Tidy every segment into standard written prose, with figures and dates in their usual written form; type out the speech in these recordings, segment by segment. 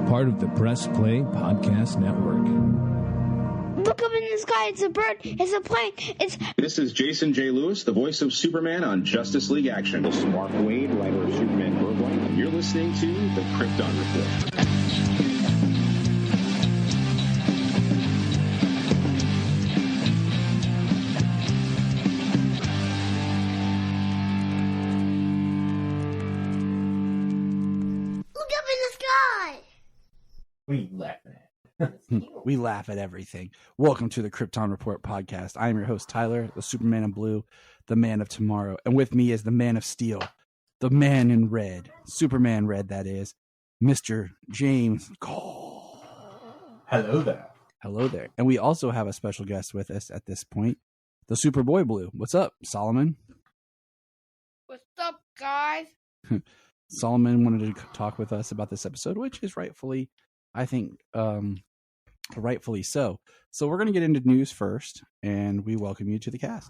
part of the Press Play Podcast Network. Look up in the sky. It's a bird. It's a plane. This is Jason J. Lewis, the voice of Superman on Justice League Action. This is Mark Wade, writer of Superman Worldwide, and you're listening to The Krypton Report. We laughing at? We laugh at everything. Welcome to the Krypton Report podcast. I am your host, Tyler, the Superman in blue, the man of tomorrow. And with me is the man of steel, the man in red, Superman red, that is, Mr. James Cole. Hello there. Hello there. And we also have a special guest with us at this point, the Superboy Blue. What's up, Solomon? What's up, guys? Solomon wanted to talk with us about this episode, which is rightfully, I think, rightfully so. So we're going to get into news first, and we welcome you to the cast.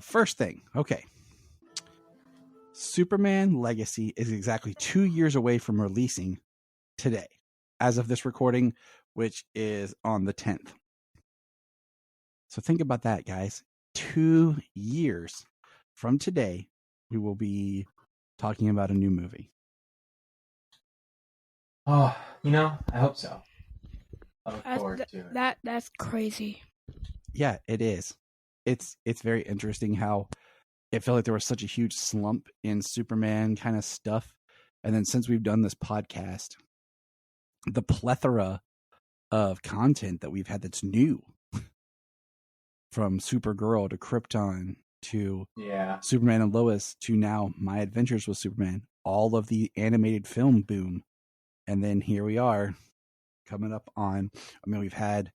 First thing, okay. Superman Legacy is exactly 2 years away from releasing today, as of this recording, which is on the 10th. So think about that, guys. 2 years from today, we will be talking about a new movie. Oh, I hope so. I look forward to it. That's crazy. Yeah, it is. It's very interesting how it felt like there was such a huge slump in Superman kind of stuff. And then since we've done this podcast, the plethora of content that we've had that's new, from Supergirl to Krypton to Superman and Lois to now My Adventures with Superman, all of the animated film boom. And then here we are coming up on, we've had,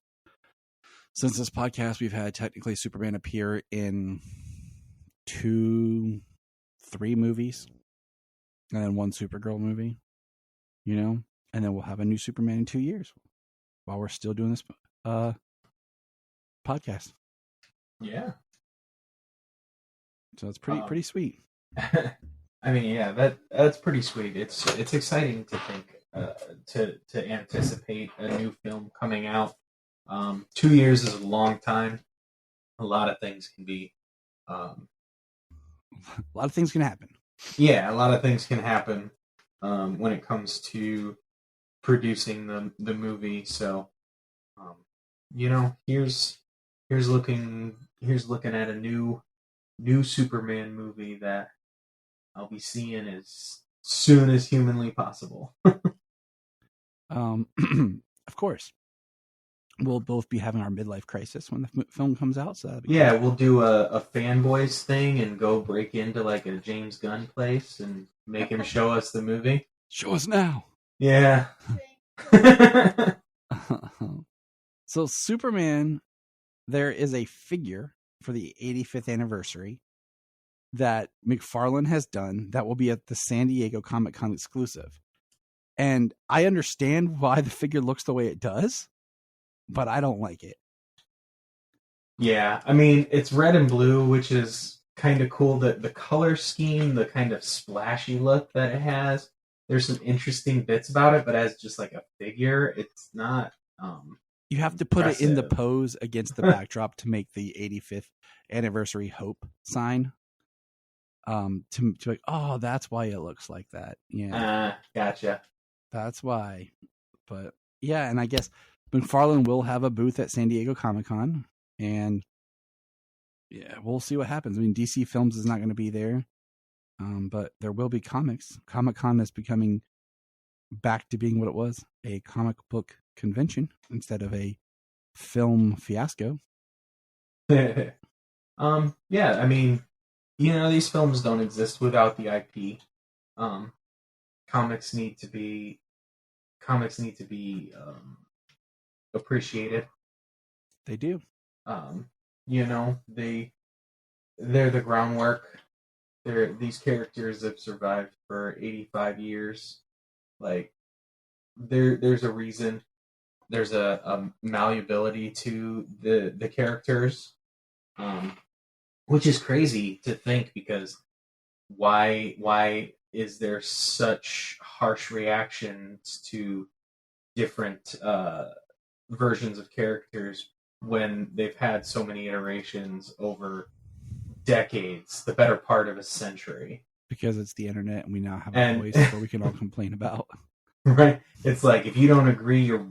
since this podcast, we've had technically Superman appear in 3 movies and then 1 Supergirl movie, and then we'll have a new Superman in 2 years while we're still doing this podcast. Yeah. So it's pretty sweet. I mean, that's pretty sweet. It's exciting to think to anticipate a new film coming out. 2 years is a long time. A lot of things can be. A lot of things can happen. Yeah, a lot of things can happen when it comes to producing the movie. So, here's looking at a new Superman movie that I'll be seeing as soon as humanly possible. Of course, we'll both be having our midlife crisis when the film comes out. So we'll do a fanboys thing and go break into like a James Gunn place and make him show us the movie. Show us now. Yeah. So Superman, there is a figure for the 85th anniversary that McFarlane has done that will be at the San Diego Comic-Con exclusive. And I understand why the figure looks the way it does, but I don't like it. Yeah, I mean, it's red and blue, which is kind of cool. The color scheme, the kind of splashy look that it has, there's some interesting bits about it, but as just like a figure, it's not... You have to put it in the pose against the backdrop to make the 85th anniversary hope sign. To like, oh, that's why it looks like that. Yeah. Gotcha. That's why. But yeah, and I guess McFarlane will have a booth at San Diego Comic-Con, and yeah, we'll see what happens. I mean, DC Films is not going to be there, but there will be comics. Comic-Con is becoming back to being what it was, a comic book convention instead of a film fiasco. Yeah, I mean, these films don't exist without the IP. Comics need to be appreciated. They do. They're the groundwork. These characters have survived for 85 years. Like, there's a reason. There's a malleability to the characters, which is crazy to think, because why is there such harsh reactions to different versions of characters when they've had so many iterations over decades, the better part of a century. Because it's the internet and we now have a voice where we can all complain about. Right? It's like, if you don't agree, you're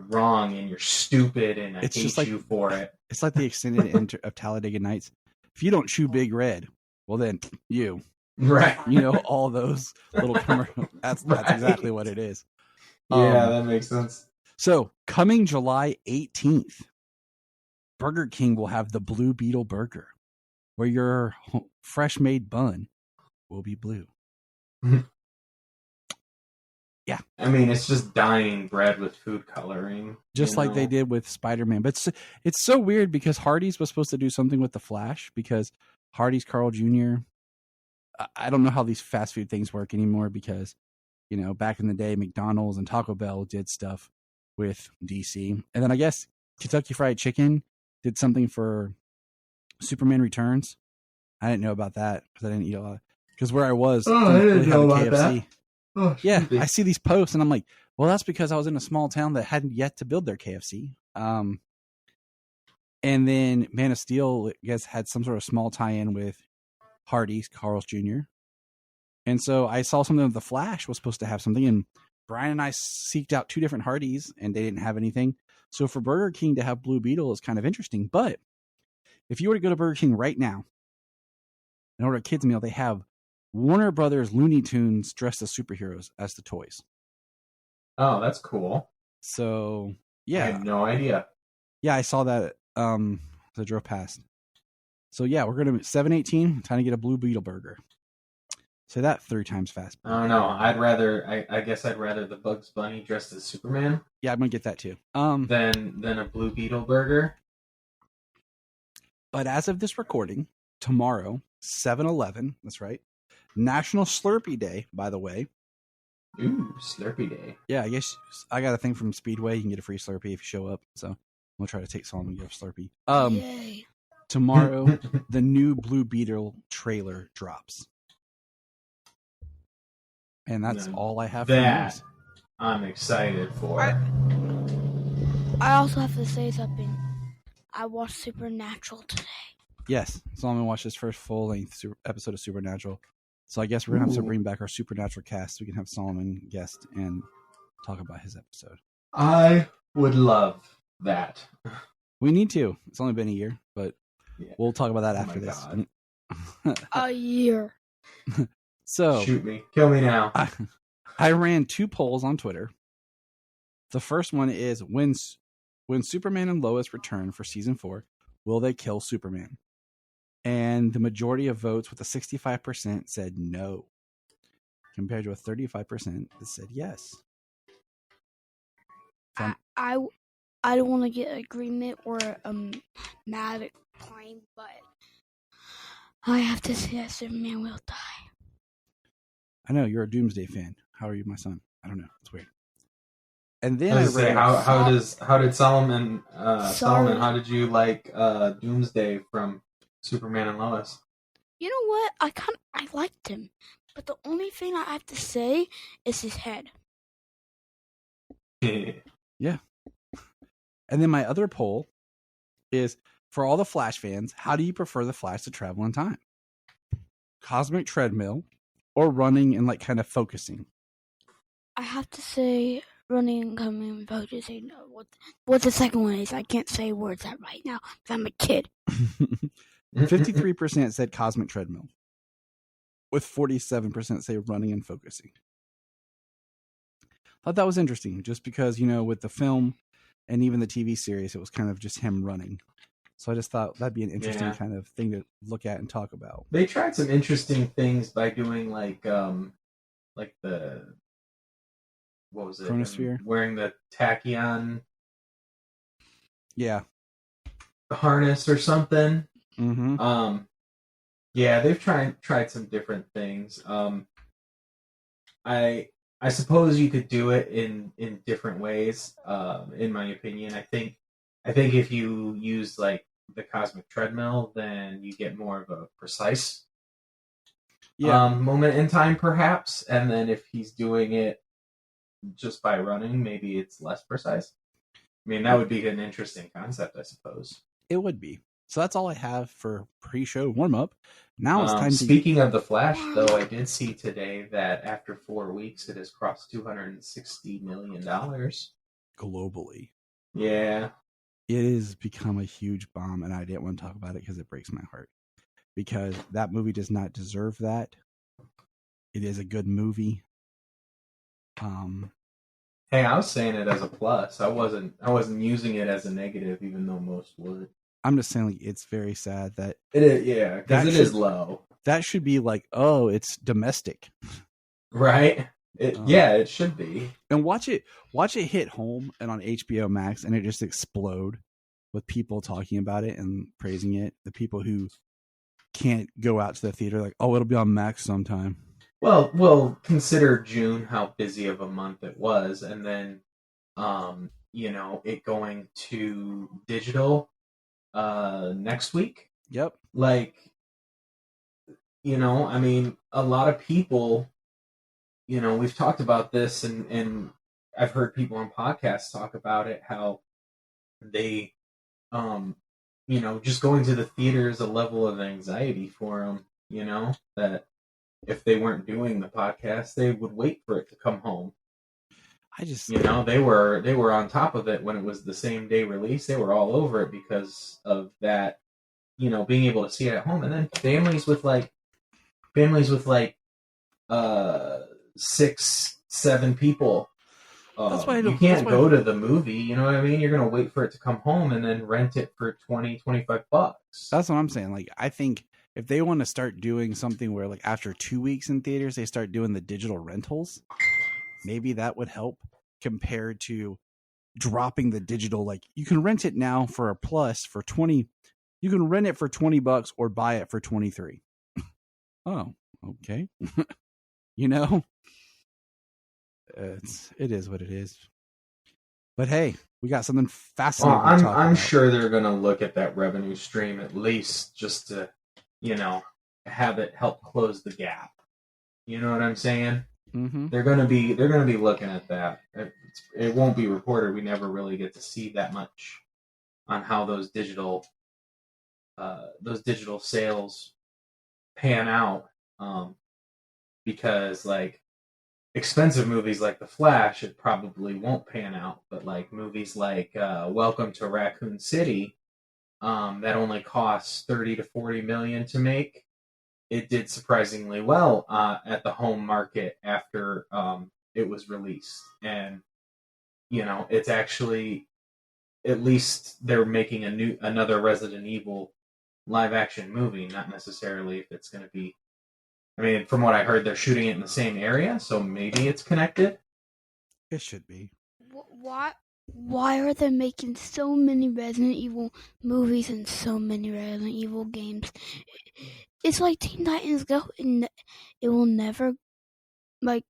wrong and you're stupid and I hate you for it. It's like the extended end of Talladega Nights. If you don't chew Big Red, well then you. Right. You know, all those little commercials. That's exactly what it is. Yeah, that makes sense. So, coming July 18th, Burger King will have the Blue Beetle Burger, where your fresh-made bun will be blue. Yeah. I mean, it's just dyeing bread with food coloring. Just like they did with Spider-Man. But it's so weird because Hardee's was supposed to do something with the Flash, because Hardee's Carl Jr., I don't know how these fast food things work anymore, because, you know, back in the day, McDonald's and Taco Bell did stuff with DC. And then I guess Kentucky Fried Chicken did something for Superman Returns. I didn't know about that because I didn't eat a lot. Because where I was, I didn't know about KFC. That. Oh, yeah, I see these posts and I'm like, well, that's because I was in a small town that hadn't yet to build their KFC. And then Man of Steel, I guess, had some sort of small tie-in with Hardee's, Carl's Jr. And so I saw something of The Flash was supposed to have something, and Brian and I seeked out 2 different Hardee's, and they didn't have anything. So for Burger King to have Blue Beetle is kind of interesting. But if you were to go to Burger King right now and order a kid's meal, they have Warner Brothers Looney Tunes dressed as superheroes as the toys. Oh, that's cool. So, yeah. I had no idea. Yeah, I saw that as I drove past. So, yeah, we're going to 7-18, trying to get a Blue Beetle burger. Say that 3 times fast. I don't know. I guess I'd rather the Bugs Bunny dressed as Superman. Yeah, I'm going to get that too. Than a Blue Beetle burger. But as of this recording, tomorrow, 7-11, that's right, National Slurpee Day, by the way. Ooh, Slurpee Day. Yeah, I guess I got a thing from Speedway. You can get a free Slurpee if you show up. So we'll try to take Solomon and get a Slurpee. Yay. Tomorrow, the new Blue Beetle trailer drops. And that's all I have for news. I'm excited for. I also have to say something. I watched Supernatural today. Yes, Solomon watched his first full-length episode of Supernatural. So I guess we're going to have to bring back our Supernatural cast so we can have Solomon guest and talk about his episode. I would love that. We need to. It's only been a year, but we'll talk about that after this. A year. So shoot me. Kill me now. I ran 2 polls on Twitter. The first one is, when Superman and Lois return for season 4, will they kill Superman? And the majority of votes, with a 65%, said no, compared to a 35% that said yes. I don't want to get agreement or mad claim, but I have to say that Superman will die. I know you're a Doomsday fan. How are you, my son? I don't know. It's weird. And then I say, how did Solomon how did you like Doomsday from Superman and Lois? You know what? I liked him, but the only thing I have to say is his head. Yeah. And then my other poll is, for all the Flash fans, how do you prefer the Flash to travel in time? Cosmic treadmill or running and like kind of focusing? I have to say running and coming and focusing. What the second one is, I can't say words out right now because I'm a kid. 53% said cosmic treadmill, with 47% say running and focusing. Thought that was interesting, just because, you know, with the film and even the TV series, it was kind of just him running. So I just thought that'd be an interesting kind of thing to look at and talk about. They tried some interesting things by doing like the, what was it? Chronosphere? Wearing the tachyon harness or something. Mm-hmm. Yeah, they've tried some different things. I suppose you could do it in different ways. In my opinion, I think if you use like the cosmic treadmill, then you get more of a precise moment in time, perhaps. And then if he's doing it just by running, maybe it's less precise. I mean, that would be an interesting concept, I suppose. It would be. So that's all I have for pre-show warm-up. Now it's time to... Speaking of The Flash, though, I did see today that after 4 weeks, it has crossed $260 million. Globally. Yeah. It has become a huge bomb, and I didn't want to talk about it because it breaks my heart. Because that movie does not deserve that. It is a good movie. Hey, I was saying it as a plus. I wasn't using it as a negative, even though most would. I'm just saying, like, it's very sad that it is. Yeah, because it is low. That should be like, oh, it's domestic, right? It should be. And watch it hit home and on HBO Max, and it just explode with people talking about it and praising it. The people who can't go out to the theater, like, oh, it'll be on Max sometime. Well, consider June, how busy of a month it was, and then, it going to digital next week. Yep. Like, I mean, a lot of people, we've talked about this, and I've heard people on podcasts talk about it, how they, just going to the theater is a level of anxiety for them, that if they weren't doing the podcast, they would wait for it to come home. They were on top of it when it was the same day release. They were all over it because of that, being able to see it at home. And then families with 6-7 people. That's why you can't go to the movie. You know what I mean? You're going to wait for it to come home and then rent it for $20-$25. That's what I'm saying. Like, I think if they want to start doing something where, like, after 2 weeks in theaters, they start doing the digital rentals, maybe that would help compared to dropping the digital. Like, you can rent it now for a plus for 20. You can rent it for $20 or buy it for 23. Oh, okay. It is what it is. But hey, we got something fascinating. I'm sure they're going to look at that revenue stream at least just to, have it help close the gap. You know what I'm saying? Mm-hmm. They're going to be looking at that. It won't be reported. We never really get to see that much on how those digital sales pan out. Because like expensive movies like The Flash, it probably won't pan out. But like movies like Welcome to Raccoon City, that only costs $30 to $40 million to make, it did surprisingly well at the home market after it was released. And it's actually, at least they're making another Resident Evil live action movie, not necessarily if it's going to be. I mean, from what I heard, they're shooting it in the same area, so maybe it's connected. It should be. Why are they making so many Resident Evil movies and so many Resident Evil games? It's like Teen Titans Go, and it will never, like...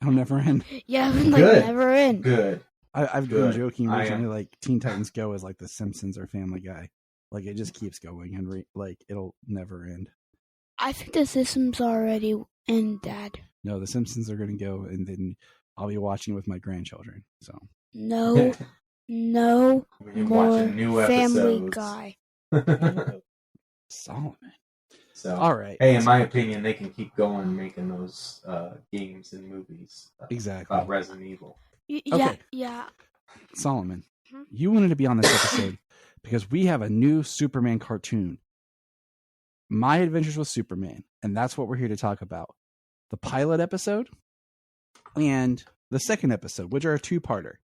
It'll never end? Yeah, never end. Good. I've been joking recently, like, Teen Titans Go is like The Simpsons or Family Guy. Like, it just keeps going, and it'll never end. I think The Simpsons already end, Dad. No, The Simpsons are going to go, and then I'll be watching with my grandchildren. So no more watching new Family episodes. Guy. Solomon. So, all right. Hey, in my opinion, they can keep going making those games and movies. Exactly. About Resident Evil. Yeah. Solomon, you wanted to be on this episode because we have a new Superman cartoon. My Adventures with Superman, and that's what we're here to talk about. The pilot episode and the second episode, which are a two-parter.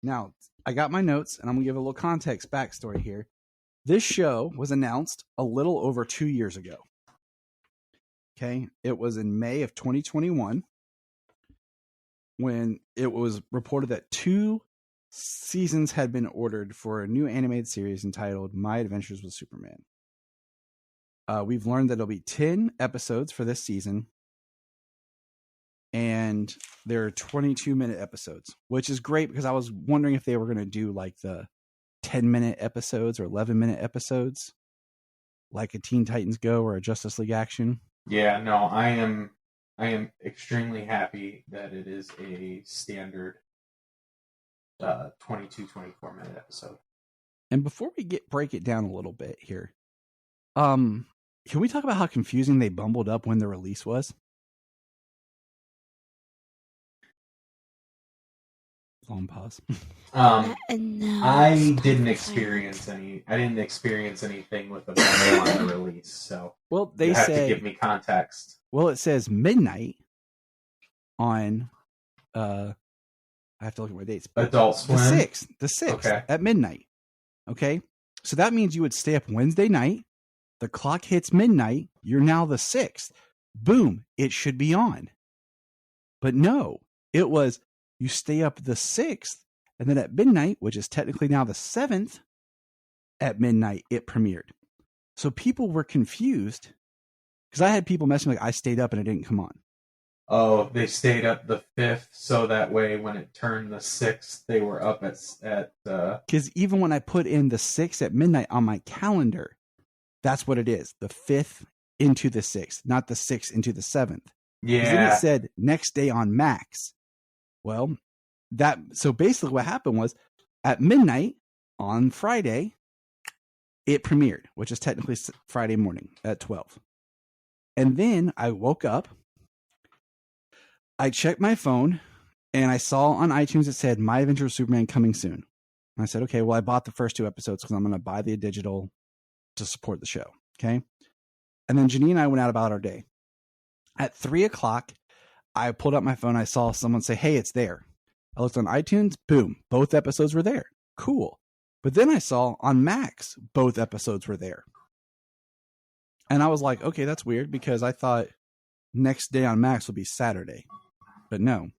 Now, I got my notes, and I'm going to give a little context backstory here. This show was announced a little over 2 years ago. Okay? It was in May of 2021 when it was reported that 2 seasons had been ordered for a new animated series entitled My Adventures with Superman. We've learned that it'll be 10 episodes for this season, and they're 22-minute episodes, which is great because I was wondering if they were going to do like the 10-minute episodes or 11-minute episodes, like a Teen Titans Go or a Justice League Action. Yeah, no, I am extremely happy that it is a standard 22-24 minute episode. And before we break it down a little bit here, can we talk about how confusing they bumbled up when the release was? Long pause. No, I didn't experience anything with the bundle on the release, so well, they you have said, to give me context. Well, it says midnight on I have to look at my dates. Adult Swim. The 6th Okay. at midnight. Okay? So that means you would stay up Wednesday night. The clock hits midnight. You're now the 6th. Boom. It should be on. But no, it was you stay up the 6th, and then at midnight, which is technically now the 7th, at midnight, it premiered. So people were confused because I had people messing like I stayed up and it didn't come on. Oh, they stayed up the 5th, so that way when it turned the 6th, they were up at Because even when I put in the 6th at midnight on my calendar, that's what it is. The 5th into the 6th, not the 6th into the 7th. yeah. Then it said next day on Max. Well, so basically what happened was at midnight on Friday, it premiered, which is technically Friday morning at 12. And then I woke up, I checked my phone, and I saw on iTunes it said My Adventure with Superman coming soon. And I said, okay, well, I bought the first 2 episodes because I'm going to buy the digital to support the show. Okay. And then Janine and I went out about our day. At 3:00, I pulled up my phone. I saw someone say, hey, it's there. I looked on iTunes. Boom. Both episodes were there. Cool. But then I saw on Max, both episodes were there. And I was like, okay, that's weird because I thought next day on Max would be Saturday. But no.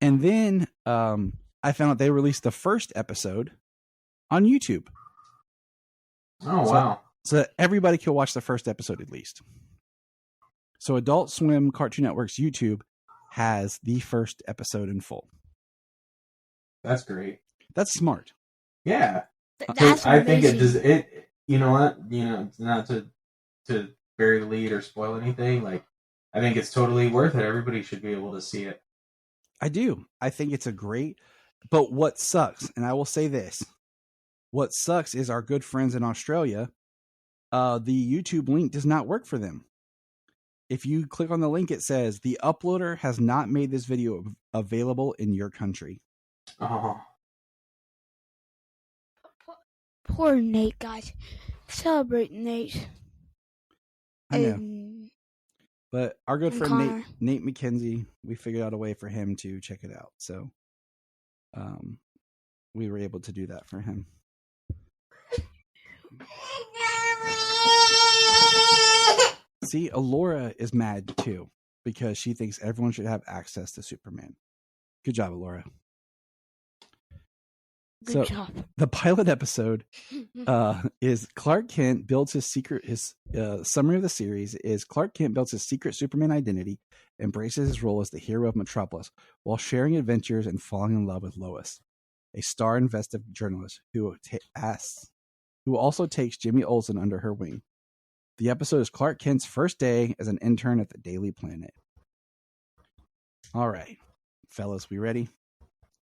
And then I found out they released the first episode on YouTube. Oh, wow. So that everybody could watch the first episode at least. So Adult Swim Cartoon Network's YouTube has the first episode in full. That's great. That's smart. Yeah. That's I think it amazing. does it. You know what? Not to bury the lead or spoil anything. Like, I think it's totally worth it. Everybody should be able to see it. I do. I think it's a great. But what sucks, and I will say this: what sucks is our good friends in Australia. The YouTube link does not work for them. If you click on the link, it says the uploader has not made this video available in your country. Oh. Poor Nate, guys. Celebrate Nate. I know. And But our good And friend Connor. Nate McKenzie, we figured out a way for him to check it out. So we were able to do that for him. See, Alora is mad too because she thinks everyone should have access to Superman. Good job, Alora. good job. The pilot episode is Clark Kent builds his summary of the series is Clark Kent builds his secret Superman identity, embraces his role as the hero of Metropolis while sharing adventures and falling in love with Lois, a star investigative journalist who also takes Jimmy Olsen under her wing. The episode is Clark Kent's first day as an intern at the Daily Planet. All right, fellas, we ready?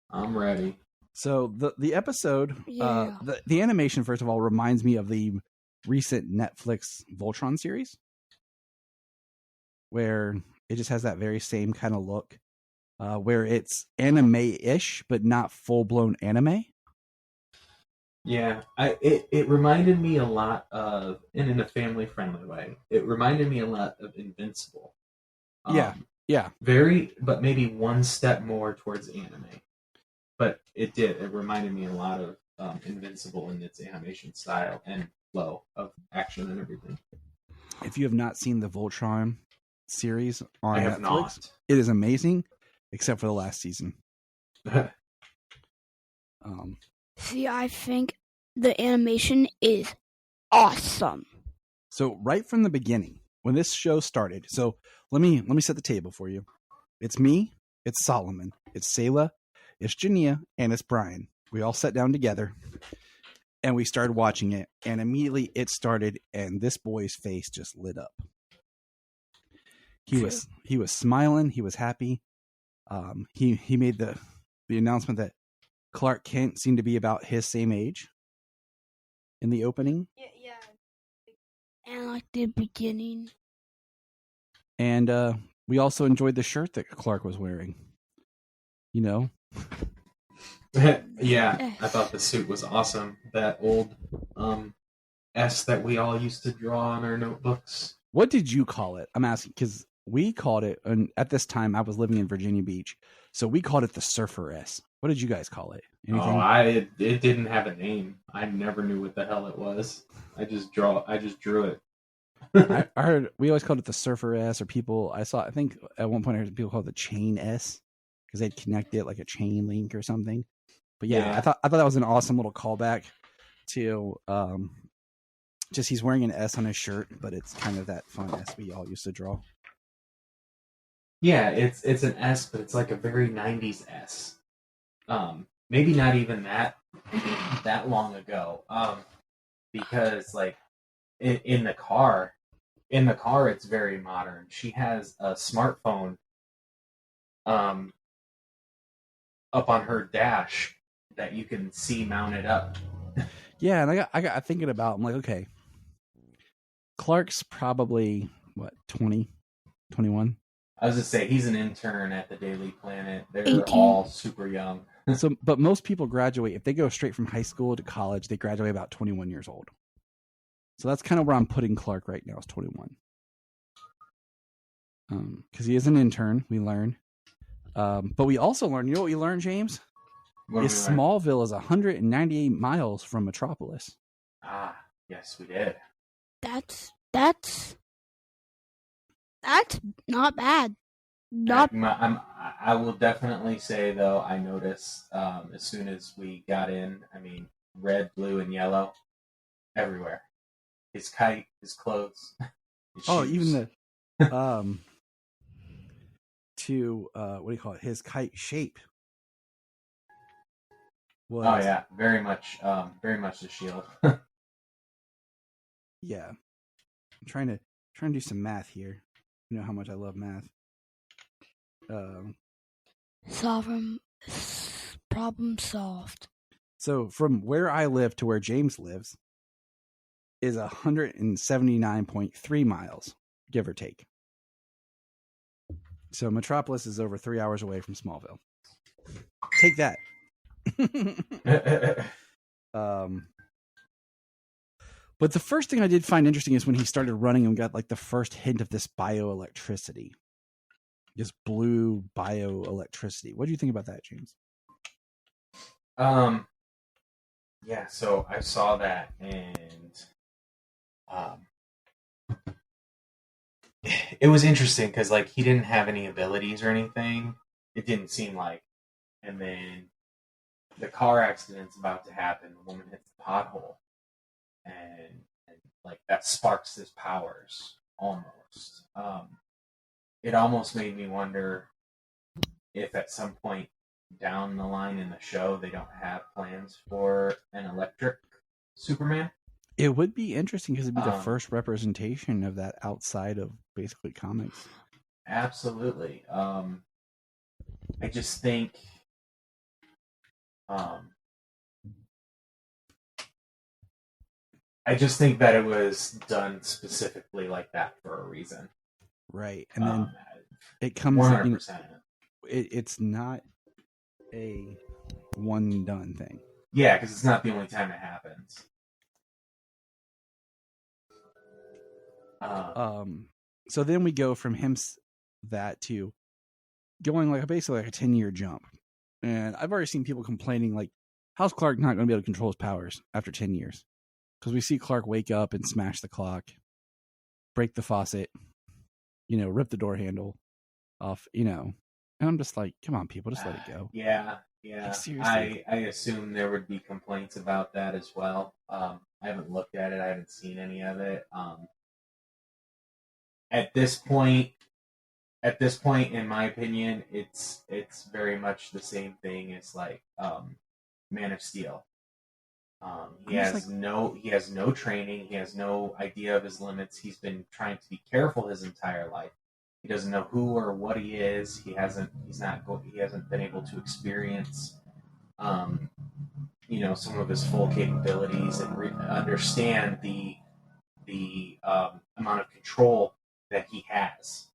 I'm ready. So the episode, Yeah. the animation, first of all, reminds me of the recent Netflix Voltron series, where it just has that very same kind of look, where it's anime-ish, but not full-blown anime. Yeah, it reminded me a lot of, and in a family-friendly way, it reminded me a lot of Invincible. Yeah. But maybe one step more towards anime. But it reminded me a lot of Invincible in its animation style and flow of action and everything. If you have not seen the Voltron series on I have Netflix, not. it is amazing, except for the last season. See, I think the animation is awesome. So right from the beginning, when this show started, so let me set the table for you. It's me, it's Solomon, it's Selah, it's Jania, and it's Brian. We all sat down together and we started watching it, and immediately it started, and this boy's face just lit up. he was smiling. He was happy. He made the announcement that Clark Kent seemed to be about his same age in the opening. Yeah. And like the beginning. And we also enjoyed the shirt that Clark was wearing. You know? Yeah, I thought the suit was awesome. That old S that we all used to draw on our notebooks. What did you call it? I'm asking because we called it, and at this time I was living in Virginia Beach, so we called it the Surfer S. What did you guys call it? Anything? It didn't have a name. I never knew what the hell it was. I just drew it. I heard we always called it the Surfer S, or I think at one point I heard people call it the Chain S because they'd connect it like a chain link or something. But yeah, I thought that was an awesome little callback to just he's wearing an S on his shirt, but it's kind of that fun S we all used to draw. Yeah, it's an S, but it's like a very 90s S. Maybe not even that long ago. Because like in the car it's very modern. She has a smartphone up on her dash that you can see mounted up. Yeah, and I got thinking about, I'm like, okay, Clark's probably what, 20, 21? I was just say he's an intern at the Daily Planet. They're 18. all super young. So, but most people graduate, if they go straight from high school to college, they graduate about 21 years old. So that's kind of where I'm putting Clark right now, is 21. Because he is an intern, we learn. But we also learn, you know what we learned, James? Smallville is 198 miles from Metropolis. Ah, yes, we did. That's not bad. I will definitely say, though, I noticed as soon as we got in, I mean, red, blue, and yellow everywhere. His kite, his clothes, his shoes. Even the what do you call it? His kite shape. Oh yeah, very much the shield. Yeah, I'm trying to do some math here. You know how much I love math. Problem solved. So from where I live to where James lives is 179.3 miles, give or take. So Metropolis is over 3 hours away from Smallville. Take that. But the first thing I did find interesting is when he started running and got like the first hint of this bioelectricity. This blue bioelectricity. What do you think about that, James? Yeah, so I saw that, and it was interesting because like he didn't have any abilities or anything. It didn't seem like. And then the car accident's about to happen. The woman hits the pothole, and like that sparks his powers almost. It almost made me wonder if at some point down the line in the show they don't have plans for an electric Superman. It would be interesting because it'd be the first representation of that outside of basically comics. Absolutely. I just think that it was done specifically like that for a reason. Right. And then it comes 100%. It's not a one done thing. Yeah, because it's not the only time it happens. So then we go from him that to going like basically like a 10-year jump. And I've already seen people complaining like, how's Clark not going to be able to control his powers after 10 years? Because we see Clark wake up and smash the clock, break the faucet, rip the door handle off, And I'm just like, come on, people, just let it go. Yeah. Like, seriously. I assume there would be complaints about that as well. I haven't looked at it. I haven't seen any of it. At this point, in my opinion, it's very much the same thing as like Man of Steel. He has no training. He has no idea of his limits. He's been trying to be careful his entire life. He doesn't know who or what he is. He hasn't been able to experience, some of his full capabilities and understand the amount of control that he has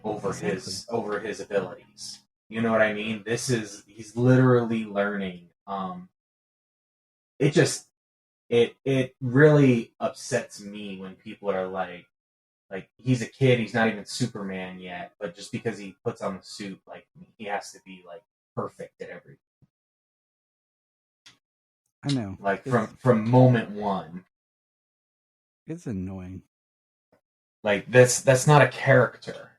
over his abilities. You know what I mean? He's literally learning. It really upsets me when people are like he's a kid, he's not even Superman yet, but just because he puts on the suit, like he has to be like perfect at everything. I know. Like from moment one. It's annoying. Like that's not a character.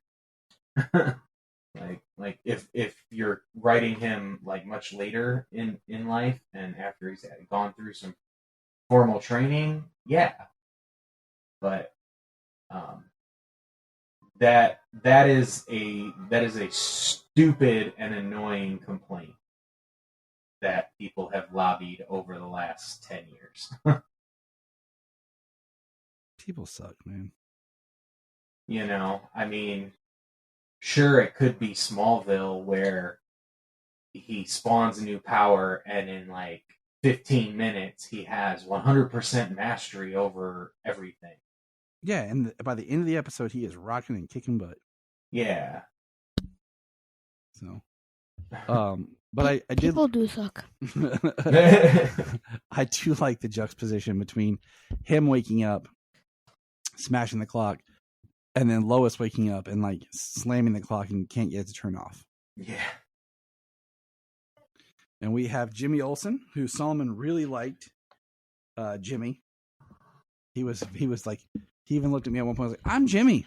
like if you're writing him like much later in life and after he's gone through some formal training, yeah. But that is a stupid and annoying complaint that people have lobbied over the last 10 years. People suck, man. I mean, sure, it could be Smallville where he spawns a new power and in like 15 minutes he has 100% mastery over everything. Yeah, and by the end of the episode, he is rocking and kicking butt. Yeah. So, but I did. People do suck. I do like the juxtaposition between him waking up, smashing the clock, and then Lois waking up and like slamming the clock and can't get it to turn off. Yeah. And we have Jimmy Olsen, who Solomon really liked. Jimmy. He was like, he even looked at me at one point and was like, "I'm Jimmy."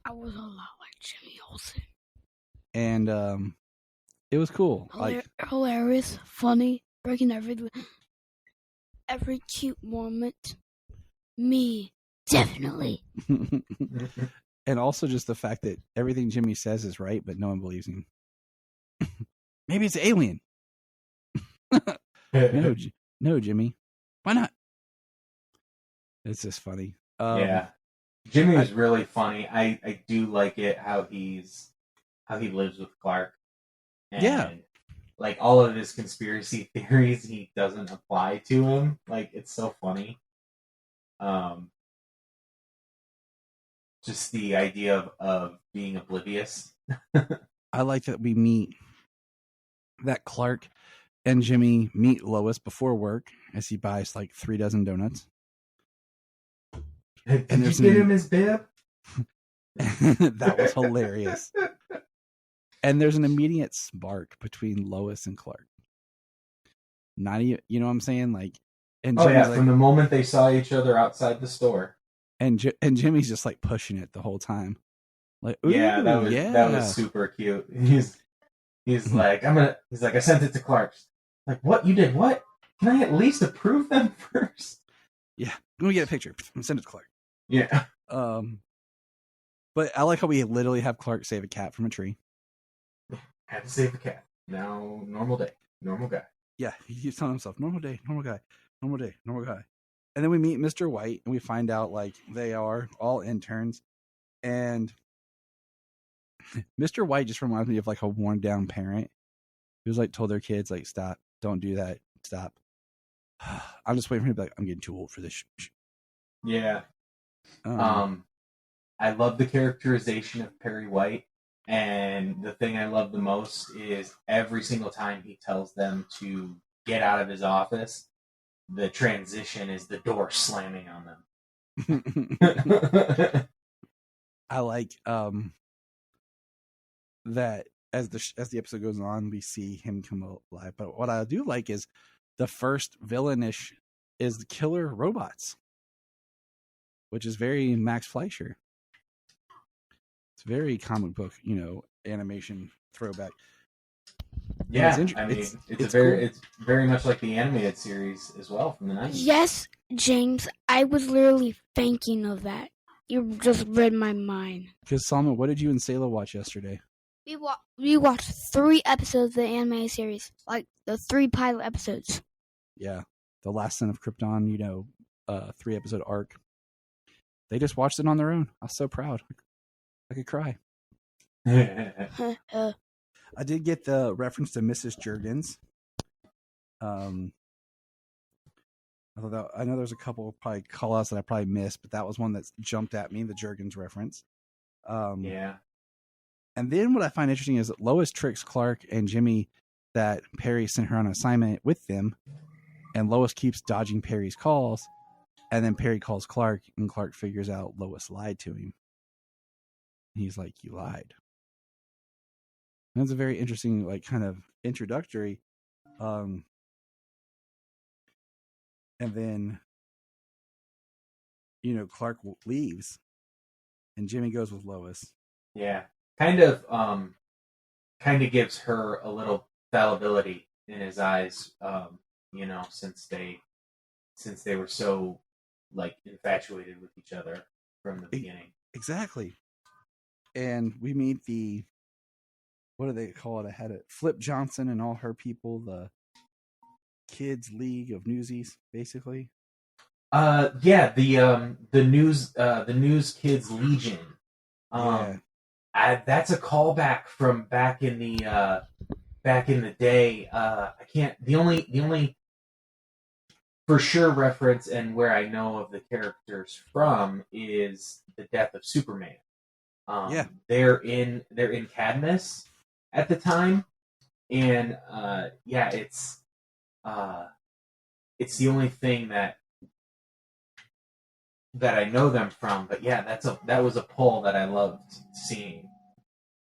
I was a lot like Jimmy Olsen. And it was cool. Hilarious, funny, breaking every cute moment. Me, definitely. And also just the fact that everything Jimmy says is right, but no one believes him. Maybe it's an alien. No, Jimmy. Why not? It's just funny. Yeah. Jimmy is really funny. I do like it how he lives with Clark. And yeah. Like all of his conspiracy theories he doesn't apply to him. Like it's so funny. Just the idea of being oblivious. I like that we meet that Clark and Jimmy meet Lois before work as he buys like 3 dozen donuts. Did you get him his bib? That was hilarious. And there's an immediate spark between Lois and Clark. Not even, you know what I'm saying? Like, and Jimmy's from the moment they saw each other outside the store. And Jimmy's just like pushing it the whole time. Like, that was super cute. He's like, I sent it to Clark. Like, what? You did what? Can I at least approve them first? Yeah, let me get a picture and send it to Clark. Yeah. But I like how we literally have Clark save a cat from a tree. Had to save the cat. Now, normal day, normal guy. Yeah, he's telling himself, normal day, normal guy, normal day, normal guy. And then we meet Mr. White, and we find out, like, they are all interns. And Mr. White just reminds me of, like, a worn-down parent who's, like, told their kids, like, stop, don't do that, stop. I'm just waiting for him to be like, I'm getting too old for this. Yeah. I love the characterization of Perry White. And the thing I love the most is every single time he tells them to get out of his office, the transition is the door slamming on them. I like that as the episode goes on, we see him come alive. But what I do like is the first villainish is the killer robots, which is very Max Fleischer. It's very comic book, animation throwback. Yeah, it's very much like the animated series as well from the 90s. Yes, James, I was literally thinking of that. You just read my mind. Because Salma, what did you and Sayla watch yesterday? We watched 3 episodes of the anime series, like the 3 pilot episodes. Yeah, the Last Son of Krypton, 3-episode arc. they just watched it on their own. I was so proud. I could cry. I did get the reference to Mrs. Jurgens. Although I know there's a couple of probably call-outs that I probably missed, but that was one that jumped at me, the Jurgens reference. Yeah. And then what I find interesting is that Lois tricks Clark and Jimmy that Perry sent her on an assignment with them, and Lois keeps dodging Perry's calls, and then Perry calls Clark, and Clark figures out Lois lied to him. He's like, "You lied." And that's a very interesting, like, kind of introductory. And then, Clark leaves, and Jimmy goes with Lois. Yeah, kind of gives her a little fallibility in his eyes. Since they were so like infatuated with each other from the beginning. Exactly. And we meet what do they call it? I had it. Flip Johnson and all her people, the Kids League of Newsies, basically. The News Kids Legion. That's a callback from back in the day. The only for sure reference and where I know of the characters from is the death of Superman. They're in Cadmus at the time, and it's the only thing that I know them from. But yeah, that was a pull that I loved seeing,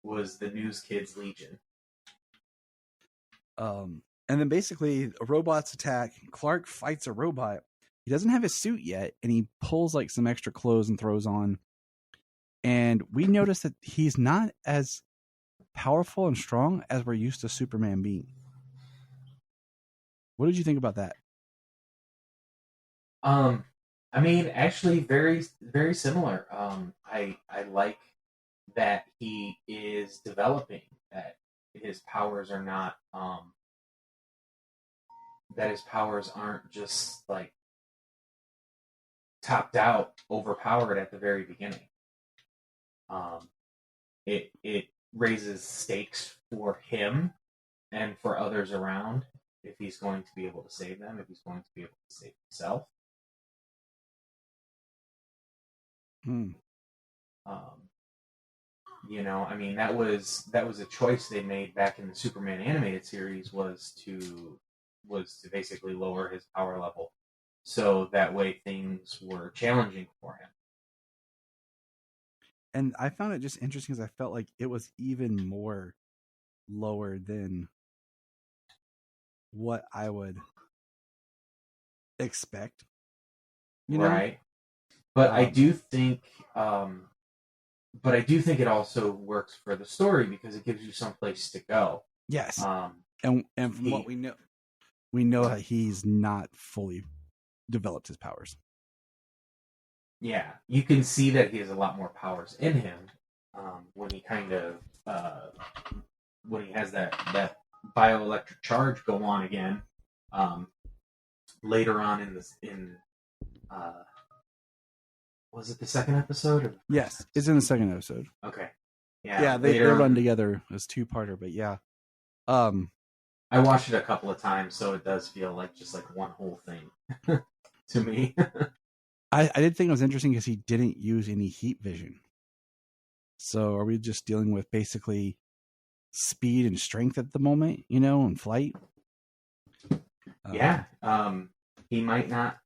was the News Kids Legion. And then basically robots attack. Clark fights a robot. He doesn't have his suit yet, and he pulls like some extra clothes and throws on. And we notice that he's not as powerful and strong as we're used to Superman being. What did you think about that? I mean, actually, very, very similar. I like that he is developing, that his powers are not, that his powers aren't just like topped out, overpowered at the very beginning. It raises stakes for him and for others around, if he's going to be able to save them, if he's going to be able to save himself. I mean, that was a choice they made back in the Superman animated series, was to basically lower his power level, so that way things were challenging for him. And I found it just interesting because I felt like it was even more lower than what I would expect. Right. But I do think it also works for the story because it gives you someplace to go. Yes. And from what we know that he's not fully developed his powers. Yeah, you can see that he has a lot more powers in him when he when he has that bioelectric charge go on again later on in was it the second episode? Or? Yes, it's in the second episode. Okay. Yeah, they run together as two-parter, but yeah. I watched it a couple of times, so it does feel like just like one whole thing to me. I did think it was interesting because he didn't use any heat vision. So are we just dealing with basically speed and strength at the moment, and flight? Yeah. He might not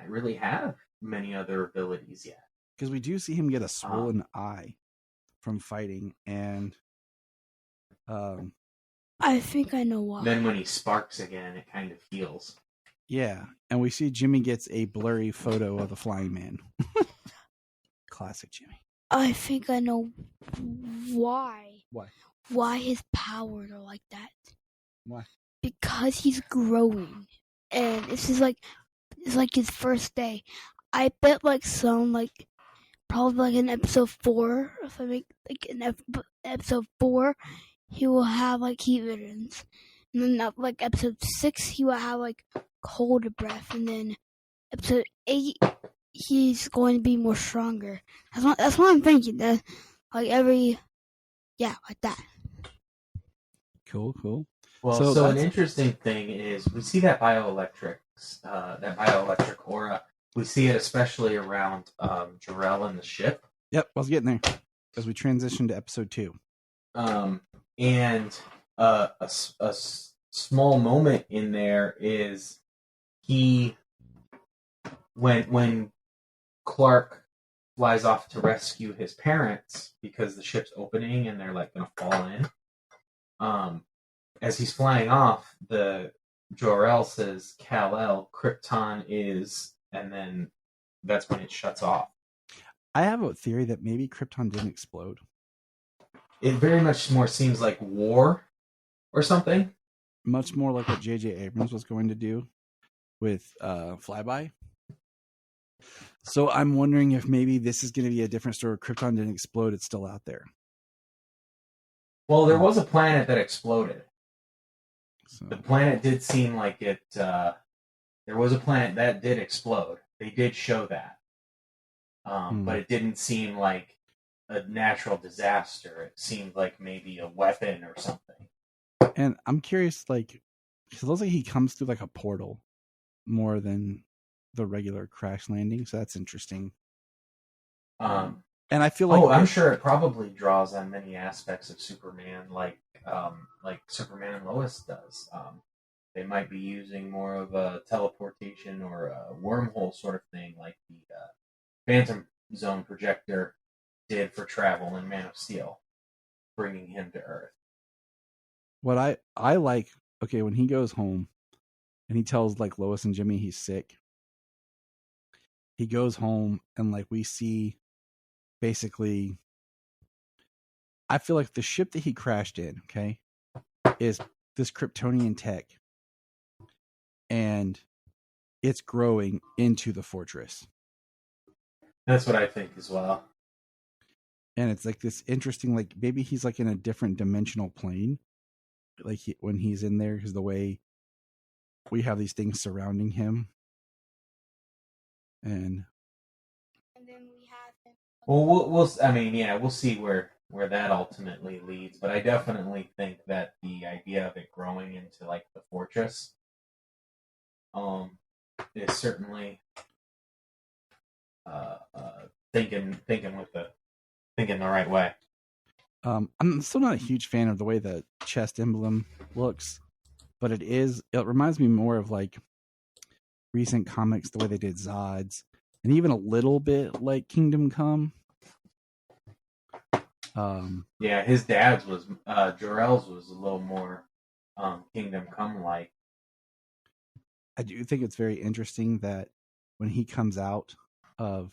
really have many other abilities yet. Because we do see him get a swollen eye from fighting, and I think I know why. Then when he sparks again, it kind of heals. Yeah, and we see Jimmy gets a blurry photo of the flying man. Classic Jimmy. I think I know why. Why? Why his powers are like that. Why? Because he's growing, and it's like his first day. I bet probably in episode 4, if I make in episode 4, he will have heat visions, and then episode 6 he will have cold breath, and then episode 8 he's going to be more stronger. That's what I'm thinking. That like that. Cool. Well, So an that's- interesting thing is we see that bioelectric aura. We see it especially around Jor-El and the ship. Yep, I was getting there as we transition to episode 2. And a small moment in there is when Clark flies off to rescue his parents because the ship's opening and they're like gonna fall in. As he's flying off, the Jor-El says, "Kal-El, Krypton is," and then that's when it shuts off. I have a theory that maybe Krypton didn't explode. It very much more seems like war or something. Much more like what J.J. Abrams was going to do with Flyby. So I'm wondering if maybe this is going to be a different story. Krypton didn't explode; it's still out there. Well, there was a planet that exploded. So, The planet did seem like it. There was a planet that did explode. They did show that, but it didn't seem like a natural disaster. It seemed like maybe a weapon or something. and I'm curious, like, because it looks like he comes through like a portal more than the regular crash landing. So that's interesting. And I feel like I'm sure it probably draws on many aspects of Superman, like Superman and Lois does. They might be using more of a teleportation or a wormhole sort of thing, like the Phantom Zone projector did for travel in Man of Steel, bringing him to Earth. what I like. Okay, when he goes home and he tells like Lois and Jimmy he's sick, he goes home and like we see basically. I feel like the ship that he crashed in, okay, is this Kryptonian tech, and it's growing into the fortress. That's what I think as well. And it's like this interesting, like maybe he's like in a different dimensional plane, like when he's in there, because the way we have these things surrounding him, and then we have him. Well, we'll see where that ultimately leads. But I definitely think that the idea of it growing into like the fortress, is certainly thinking the right way. I'm still not a huge fan of the way the chest emblem looks, but it reminds me more of like recent comics, the way they did Zod's, and even a little bit like Kingdom Come. Yeah, his dad's was Jor-El's was a little more Kingdom Come like. I do think it's very interesting that when he comes out of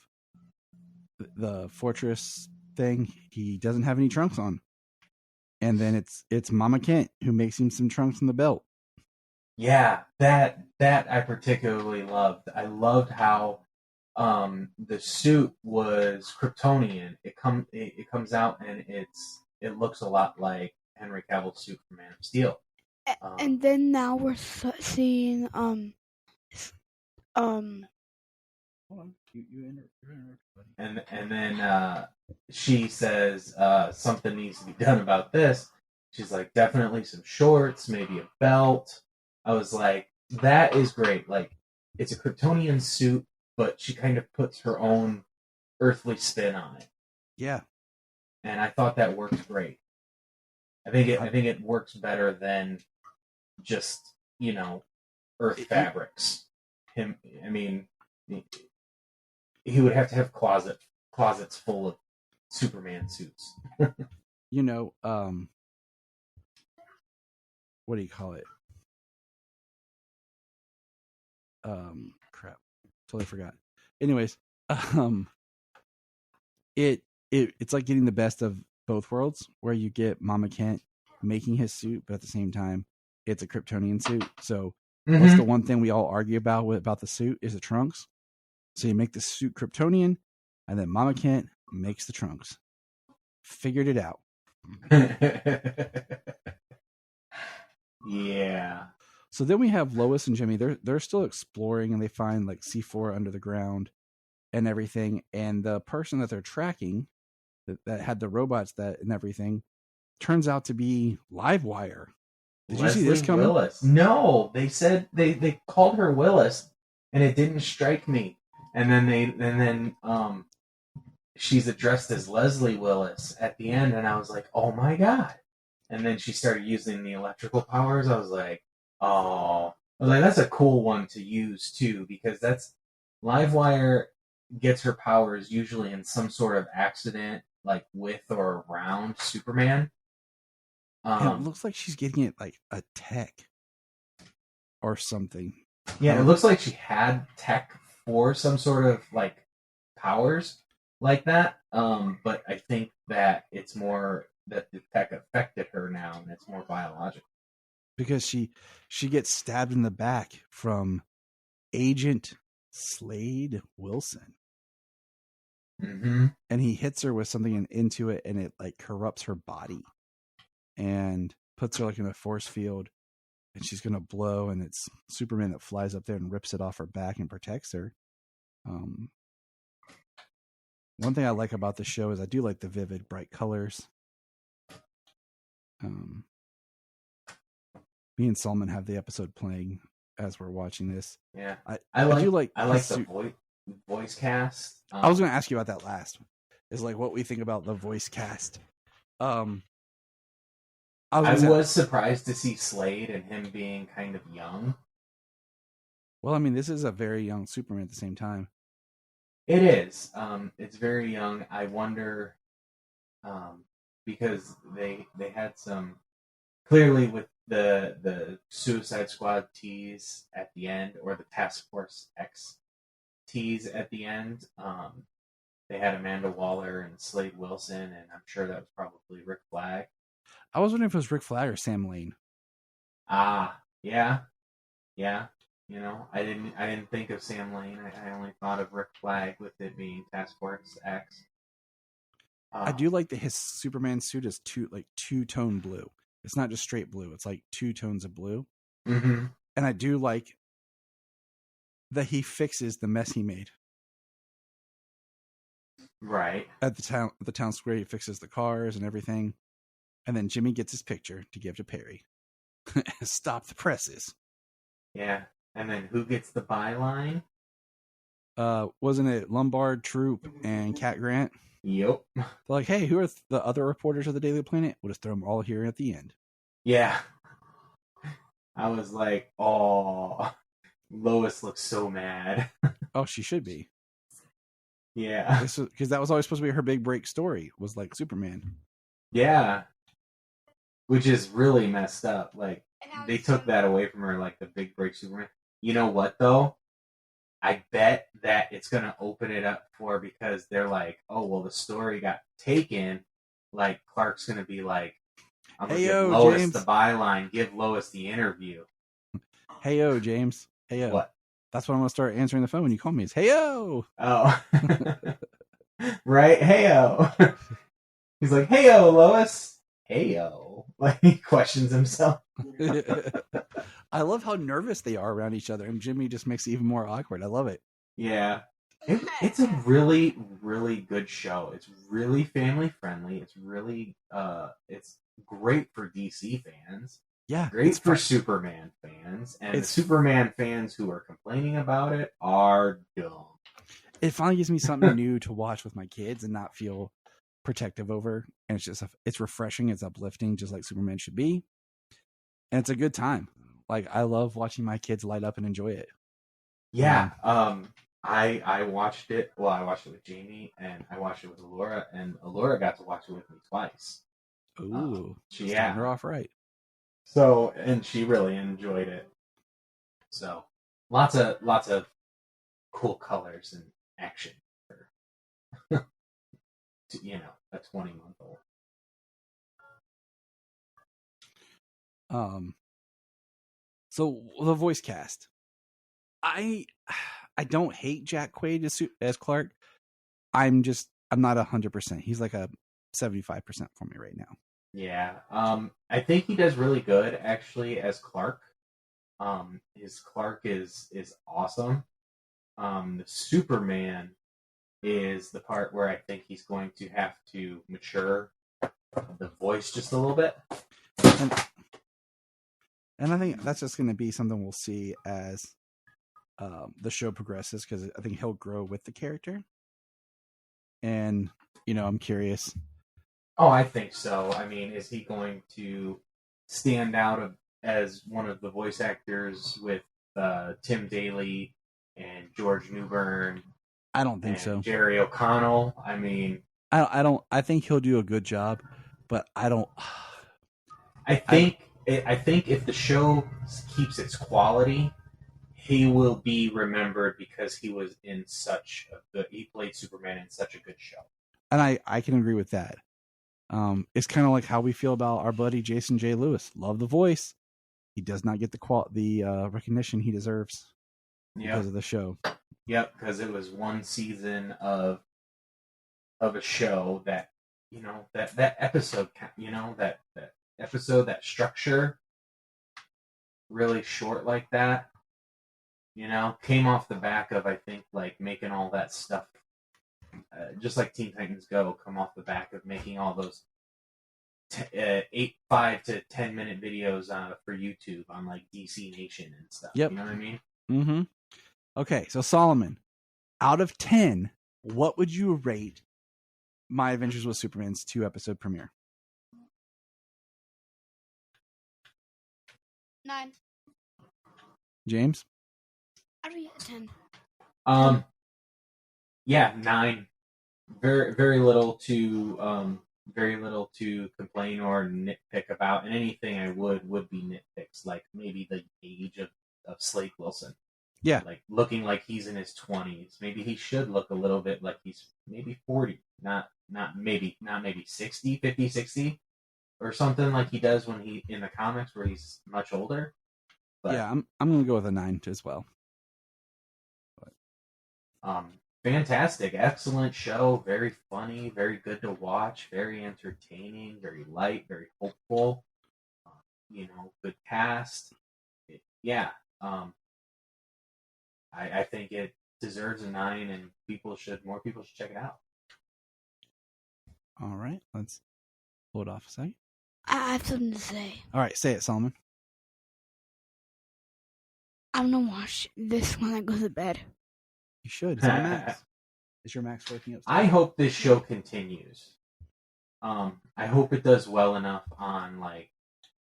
the fortress thing, he doesn't have any trunks on, and then it's Mama Kent who makes him some trunks in the belt. Yeah, that I particularly loved. I loved how the suit was Kryptonian. It comes out and it looks a lot like Henry Cavill's suit from Man of Steel. And then now we're seeing Hold on, you interrupted, buddy. And then she says something needs to be done about this. She's like, definitely some shorts, maybe a belt. I was like, that is great. Like, it's a Kryptonian suit, but she kind of puts her own earthly spin on it. Yeah, And I thought that worked great. I think it works better than just, Earth fabrics. He would have to have closets full of Superman suits. what do you call it? Crap, totally forgot. Anyways, it's like getting the best of both worlds, where you get Mama Kent making his suit, but at the same time, it's a Kryptonian suit. So what's the one thing we all argue about the suit is the trunks. So you make the suit Kryptonian, and then Mama Kent makes the trunks. Figured it out. Yeah. So then we have Lois and Jimmy. They're still exploring, and they find like C4 under the ground. and everything, and the person that they're tracking that had the robots that and everything turns out to be Livewire. Did you see this coming? Willis. No, they said they called her Willis, and it didn't strike me. And then she's addressed as Leslie Willis at the end, and I was like, oh my god. And then she started using the electrical powers. I was like, oh. I was like, that's a cool one to use too, because that's Livewire gets her powers usually in some sort of accident, like with or around Superman. It looks like she's getting it like a tech or something. Yeah, it looks like she had tech for some sort of like powers like that. But I think that it's more that the tech affected her now, and it's more biological. Because she gets stabbed in the back from Agent Slade Wilson. Mm-hmm. And he hits her with something into it, and it like corrupts her body and puts her like in a force field, and she's gonna blow, and it's Superman that flies up there and rips it off her back and protects her. One thing I like about the show is I do like the vivid, bright colors. Me and Salman have the episode playing as we're watching this. Yeah, I like the voice cast. I was going to ask you about that last. Is like what we think about the voice cast. I was surprised to see Slade and him being kind of young. Well, I mean, this is a very young Superman at the same time. It is. It's very young. I wonder, because they had some clearly with the Suicide Squad tease at the end, or the Task Force X tease at the end. They had Amanda Waller and Slade Wilson, and I'm sure that was probably Rick Flag. I was wondering if it was Rick Flag or Sam Lane. Yeah. You know, I didn't think of Sam Lane. I only thought of Rick Flag with it being Task Force X. I do like that his Superman suit is two-tone blue. It's not just straight blue. It's like 2 tones of blue. Mm-hmm. And I do like that he fixes the mess he made. Right. At the town square, he fixes the cars and everything. And then Jimmy gets his picture to give to Perry. Stop the presses. Yeah. And then who gets the byline? Wasn't it Lombard, Troop, and Cat Grant? Yep. They're like, hey, who are the other reporters of the Daily Planet? We'll just throw them all here at the end. Yeah. I was like, oh, Lois looks so mad. Oh, she should be. Yeah. Because that was always supposed to be her big break story, was like Superman. Yeah. Which is really messed up. Like, they took that away from her, like the big break Superman. You know what, though? I bet that it's going to open it up for, because they're like, oh, well, the story got taken. Like, Clark's going to be like, I'm going to give Lois James. The byline, give Lois the interview. Hey-o, James. Hey-o. What? That's what I'm going to start answering the phone when you call me. Is hey-o. Oh. Right? Hey-o. He's like, hey-o, Lois. Hey-o. Like, he questions himself. I love how nervous they are around each other, and Jimmy just makes it even more awkward. I love it. Yeah. It's a really, really good show. It's really family friendly. It's really, it's great for DC fans. Yeah. Great for Superman fans. And the Superman fans who are complaining about it are dumb. It finally gives me something new to watch with my kids and not feel protective over. And it's refreshing. It's uplifting, just like Superman should be. And it's a good time. Like, I love watching my kids light up and enjoy it. Yeah. I watched it. Well, I watched it with Jamie, and I watched it with Alora, and Alora got to watch it with me twice. Ooh. She's starting her off right. So, and she really enjoyed it. So, lots of cool colors and action for, a 20-month-old. So the voice cast, I don't hate Jack Quaid as Clark. I'm not 100%. He's like a 75% for me right now. Yeah. I think he does really good actually as Clark. His Clark is awesome. The Superman is the part where I think he's going to have to mature the voice just a little bit. And I think that's just going to be something we'll see as the show progresses, because I think he'll grow with the character. And, I'm curious. Oh, I think so. I mean, is he going to stand out as one of the voice actors with Tim Daly and George Newbern? I don't think so. Jerry O'Connell. I mean, I think he'll do a good job, but I don't. I think if the show keeps its quality, he will be remembered because he was in he played Superman in such a good show. And I can agree with that. It's kind of like how we feel about our buddy Jason J. Lewis. Love the voice. He does not get the recognition he deserves because of the show. Yep, because it was one season of a show that, that episode, that episode, that structure, really short like that, came off the back of, I think, like making all that stuff, just like Teen Titans Go, come off the back of making all those 5 to 10 minute videos for YouTube on like DC Nation and stuff. Yep. You know what I mean? Mm-hmm. Okay, so Solomon, out of 10, what would you rate My Adventures with Superman's 2-episode premiere? 9. James? I'd rate it 10. Yeah, 9. Very, very little to complain or nitpick about, and anything I would be nitpicks, like maybe the age of Slade Wilson. Yeah. Like looking like he's in his 20s. Maybe he should look a little bit like he's maybe 40. Not maybe 60, 50, 60 or something like he does when he in the comics where he's much older. But, yeah, I'm going to go with a 9 as well. Fantastic, excellent show, very funny, very good to watch, very entertaining, very light, very hopeful. Good cast. I think it deserves a 9, and more people should check it out. All right, let's hold off a second. I have something to say. All right, say it, Solomon. I'm gonna watch this when I go to bed. You should. It's on Max. Is your Max working upstairs? I hope this show continues. I hope it does well enough on like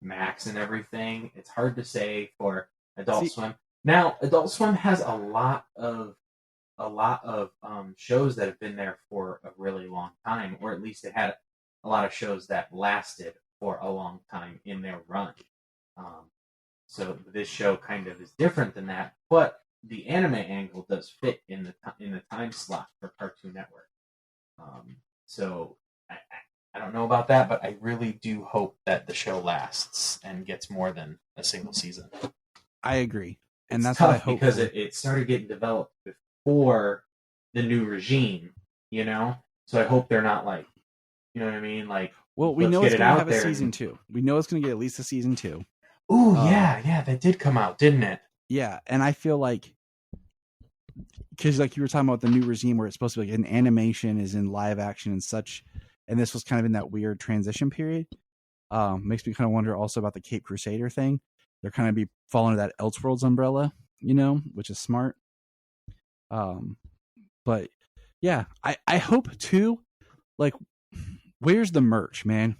Max and everything. It's hard to say for Adult Swim. Now, Adult Swim has a lot of shows that have been there for a really long time, or at least it had a lot of shows that lasted for a long time in their run. So this show kind of is different than that, but the anime angle does fit in the time slot for Cartoon Network. So I don't know about that, but I really do hope that the show lasts and gets more than a single season. I agree. And It's that's tough what I hope. because it started getting developed before the new regime, So I hope they're not like, you know what I mean? Like, well, we know it's going to have a season 2. We know it's going to get at least a season 2. Ooh, yeah, that did come out, didn't it? Yeah, and I feel like, because like you were talking about the new regime where it's supposed to be like an animation is in live action and such, and this was kind of in that weird transition period. Makes me kind of wonder also about the Cape Crusader thing. They're kind of be falling under that Elseworlds umbrella, which is smart. But yeah, I hope too, like, where's the merch, man?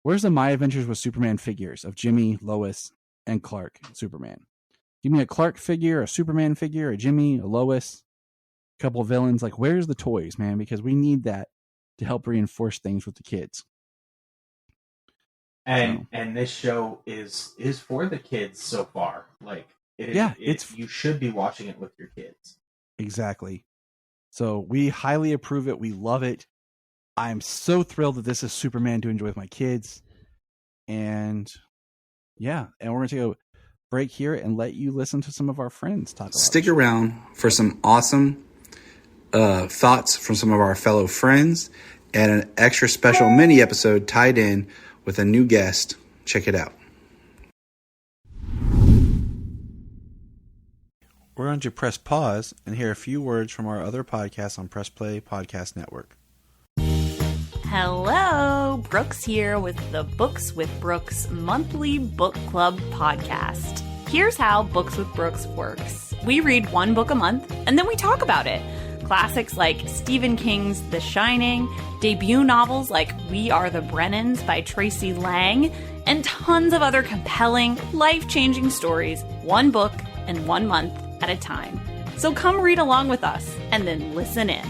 Where's the My Adventures with Superman figures of Jimmy, Lois, and Clark Superman? Give me a Clark figure, a Superman figure, a Jimmy, a Lois, a couple of villains. Like, where's the toys, man? Because we need that to help reinforce things with the kids. And this show is for the kids so far. Like, you should be watching it with your kids. Exactly. So we highly approve it. We love it. I'm so thrilled that this is Superman to enjoy with my kids. And yeah, and we're going to take a break here and let you listen to some of our friends talk about it. Stick around for some awesome thoughts from some of our fellow friends and an extra special mini episode tied in with a new guest. Check it out. we're going to press pause and hear a few words from our other podcasts on Press Play Podcast Network. Hello, Brooks here with the Books with Brooks monthly book club podcast. Here's how Books with Brooks works. We read one book a month, and then we talk about it. Classics like Stephen King's The Shining, debut novels like We Are the Brennans by Tracy Lang, and tons of other compelling, life-changing stories, one book and 1 month at a time. So come read along with us, and then listen in.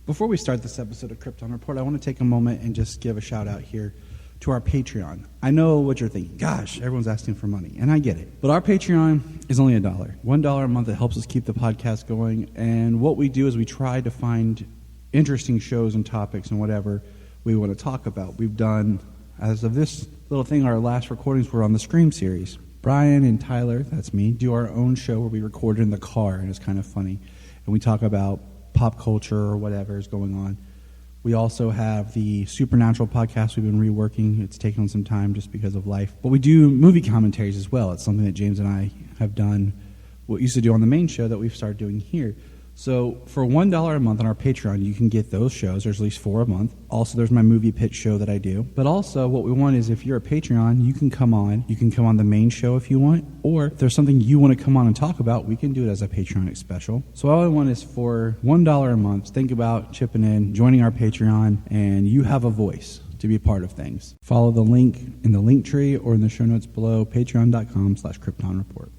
Before we start this episode of Krypton Report, I want to take a moment and just give a shout out here to our Patreon. I know what you're thinking. Gosh, everyone's asking for money, and I get it. But our Patreon is only $1. $1 a month that helps us keep the podcast going. And what we do is we try to find interesting shows and topics and whatever we want to talk about. We've done, as of this little thing, our last recordings were on the Scream series. Brian and Tyler, that's me, do our own show where we record in the car, and it's kind of funny. And we talk about pop culture or whatever is going on. We also have the Supernatural podcast we've been reworking. It's taken some time just because of life. But we do movie commentaries as well. It's something that James and I have done, what we used to do on the main show that we've started doing here. So for $1 a month on our Patreon, you can get those shows. There's at least 4 a month. Also, there's my movie pitch show that I do. But also, what we want is if you're a Patreon, you can come on. You can come on the main show if you want. Or if there's something you want to come on and talk about, we can do it as a Patreon special. So all I want is for $1 a month, think about chipping in, joining our Patreon, and you have a voice to be a part of things. Follow the link in the link tree or in the show notes below, patreon.com/Krypton Report.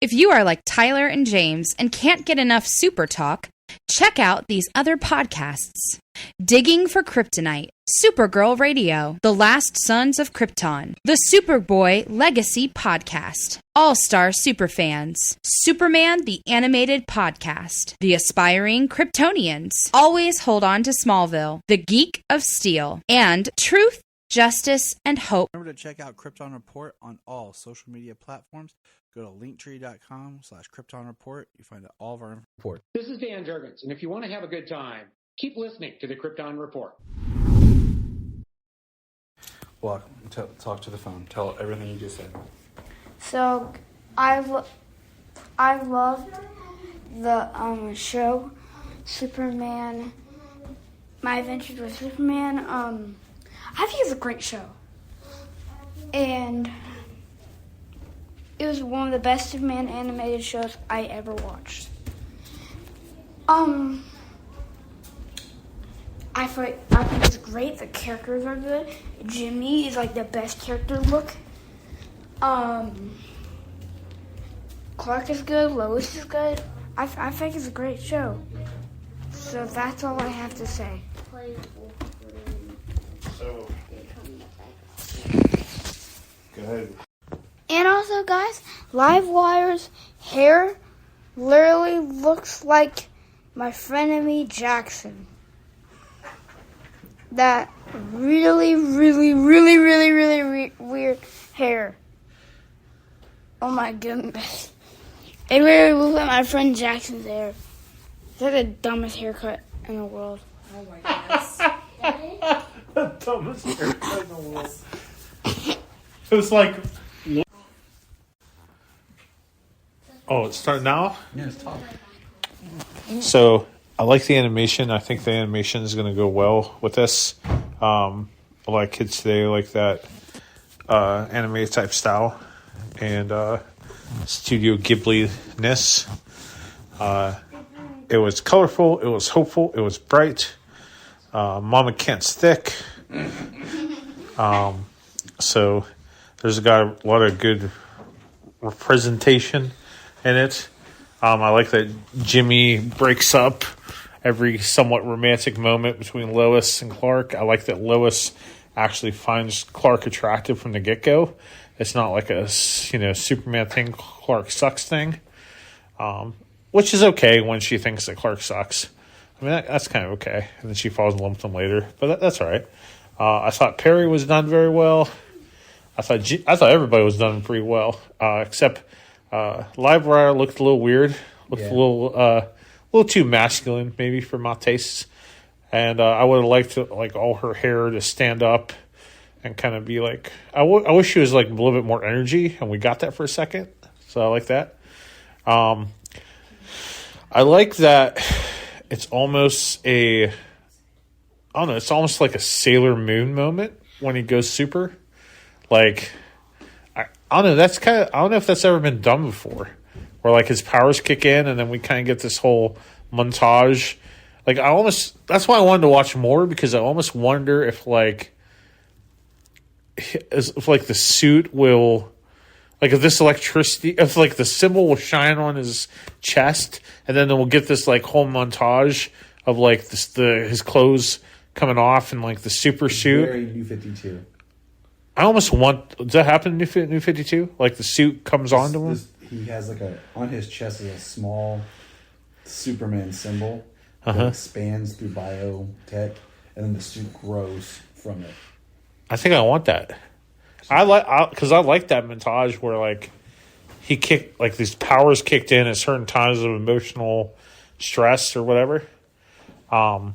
If you are like Tyler and James and can't get enough Super Talk, check out these other podcasts. Digging for Kryptonite, Supergirl Radio, The Last Sons of Krypton, the Superboy Legacy Podcast, All-Star Superfans, Superman the Animated Podcast, The Aspiring Kryptonians, Always Hold On to Smallville, The Geek of Steel, and Truth, Justice, and Hope. Remember to check out Krypton Report on all social media platforms. Go to linktree.com/Krypton Report. You find all of our report. This is Dan Jurgens, and if you want to have a good time, keep listening to the Krypton Report. Well, talk to the phone. Tell everything you just said. So, I love the show Superman. My Adventures with Superman. I think it's a great show, and it was one of the best Superman animated shows I ever watched. I think it's great. The characters are good. Jimmy is like the best character look. Clark is good. Lois is good. I think it's a great show. So that's all I have to say. So, go ahead. And also, guys, Livewire's hair literally looks like my frenemy Jackson. That really weird hair. Oh my goodness. It literally looks like my friend Jackson's hair. It's like the dumbest haircut in the world. Oh my goodness. The dumbest haircut in the world. It was like... Oh, it's starting now? Yeah, it's top. So, I like the animation. I think the animation is going to go well with this. A lot of kids today like that anime type style and Studio Ghibli-ness. It was colorful. It was hopeful. It was bright. Mama Kent's thick. So, there's got a lot of good representation in it. I like that Jimmy breaks up every somewhat romantic moment between Lois and Clark. I like that Lois actually finds Clark attractive from the get-go. It's not like a Superman thing, Clark sucks thing, which is okay when she thinks that Clark sucks. I mean, that's kind of okay. And then she falls in love with him later, but that's all right. I thought Perry was done very well. I thought everybody was done pretty well, except Livewire looked a little weird, a little too masculine maybe for my tastes, and I would have liked to, like, all her hair to stand up and kind of be like I wish she was like a little bit more energy, and we got that for a second. So I like that. I like that it's almost it's almost like a Sailor Moon moment when he goes super. Like, I don't know, I don't know if that's ever been done before. Where, like, his powers kick in and then we kind of get this whole montage. Like, that's why I wanted to watch more, because I almost wonder if the suit will, like, if this electricity, if, like, the symbol will shine on his chest, and then we'll get this, like, whole montage of, like, his clothes coming off and, like, the super suit. Very New 52. I almost want, does that happen in New 52? Like, the suit comes onto him? He has, like, on his chest is a small Superman symbol that expands through biotech, and then the suit grows from it. I think I want that. Because I like that montage where, like, he kicked, like, these powers kicked in at certain times of emotional stress or whatever. I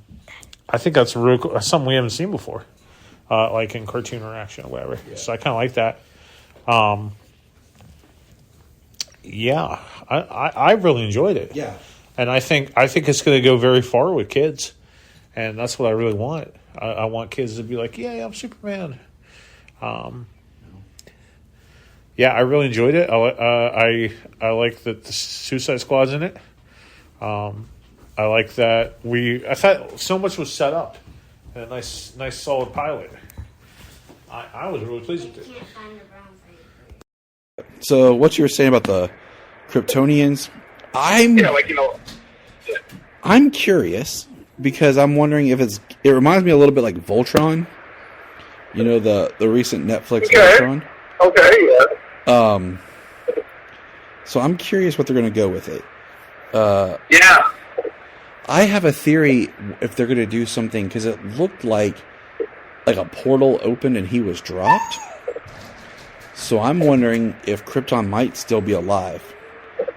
think that's really cool. That's something we haven't seen before, like in cartoon or action or whatever. Yeah. So I kind of like that. Yeah, I really enjoyed it. Yeah, and I think it's going to go very far with kids, and that's what I really want. I want kids to be like, yeah, I'm Superman. Yeah, I really enjoyed it. I like that the Suicide Squad's in it. I like that I thought so much was set up. And a nice solid pilot. I was really pleased with it. So what you were saying about the Kryptonians, I'm curious because I'm wondering if it reminds me a little bit like Voltron. You know, the recent Netflix Voltron. Okay, yeah. So I'm curious what they're going to go with it. Yeah. I have a theory if they're going to do something, because it looked like a portal opened and he was dropped. So I'm wondering if Krypton might still be alive,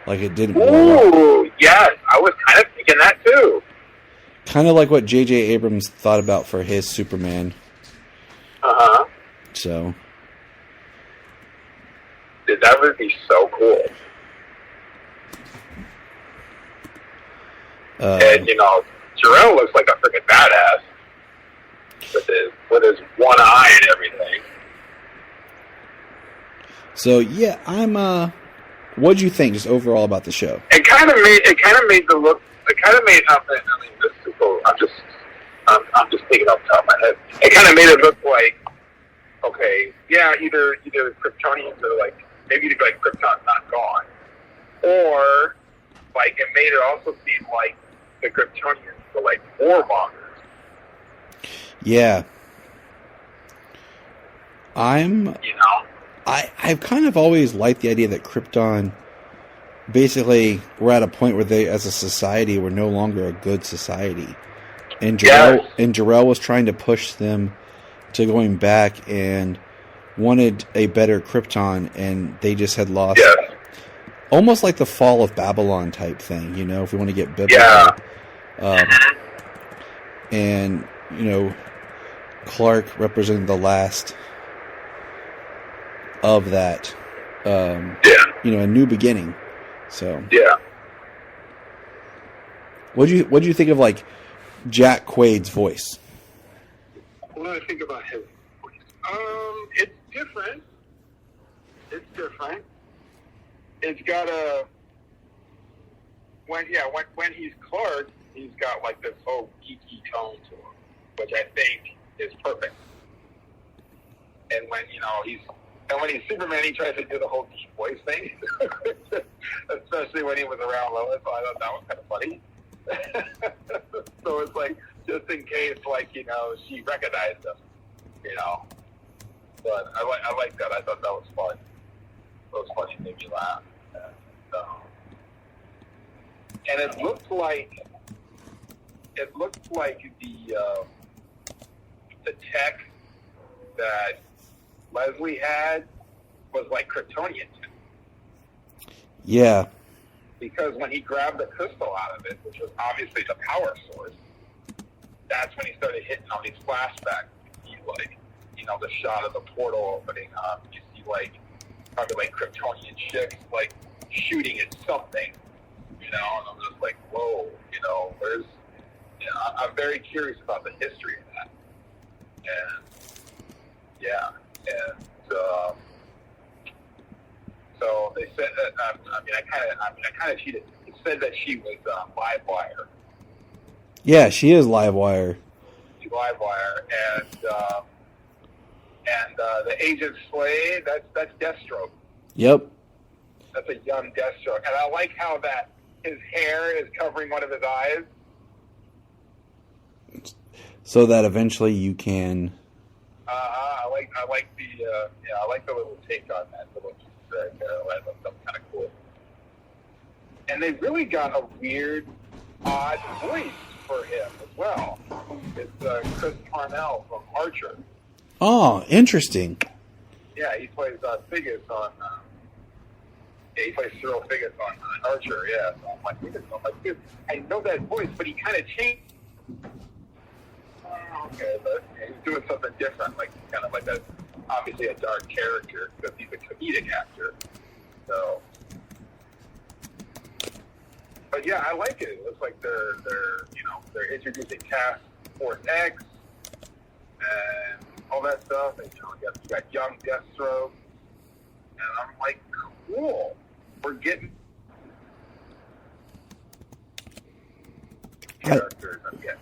like it didn't. Ooh, yes, I was kind of thinking that too. Kind of like what J.J. Abrams thought about for his Superman. So. Dude, that would be so cool. And, Jor-El looks like a freaking badass with his one eye and everything. So, yeah, what'd you think just overall about the show? It kind of made the look, this is cool. I'm just thinking off the top of my head. It kind of made it look like, okay, yeah, either Kryptonians are like, maybe like Krypton's not gone. Or, like, it made it also seem like the Kryptonians were like warmongers. Yeah. I've kind of always liked the idea that Krypton, basically, we're at a point where they, as a society, we're no longer a good society. And Jor-El was trying to push them to going back and wanted a better Krypton, and they just had lost. Yes. Almost like the fall of Babylon type thing, if we want to get biblical. Yeah. And, Clark represented the last of that, a new beginning. So. Yeah. What do you think of, like, Jack Quaid's voice? What do I think about his voice? It's different. It's got when he's Clark, he's got like this whole geeky tone to him, which I think is perfect. And when he's Superman, he tries to do the whole deep voice thing, especially when he was around Lois. So I thought that was kind of funny. So it's like just in case, like she recognized him, But I like that. I thought that was fun. It was funny, made me laugh. And it looked like the tech that Leslie had was like Kryptonian. Yeah. Because when he grabbed the crystal out of it, which was obviously the power source, that's when he started hitting all these flashbacks. You see, the shot of the portal opening up. You see, probably Kryptonian ships, shooting at something, and I'm just like, whoa, where's, I'm very curious about the history of that, and so they said that. I kind of cheated. It said that she was Livewire. Yeah, she is Livewire. Livewire, and the Agent Slade. That's Deathstroke. Yep. That's a young Deathstroke, and I like how that his hair is covering one of his eyes, so that eventually you can. I like the little take on that little Easter egg there. That's kind of cool. And they really got a weird, odd voice for him as well. It's Chris Parnell from Archer. Oh, interesting. Yeah, he plays Figgis on. He plays Cyril Figgis on Archer. Yeah, so I'm like, dude, I know that voice, but he kind of changed. Okay, but he's doing something different, like kind of like obviously a dark character because he's a comedic actor. So, but yeah, I like it. It looks like they're introducing Task Force X and all that stuff. And you got young Deathstroke, and I'm like, cool. We're getting characters. I'm getting.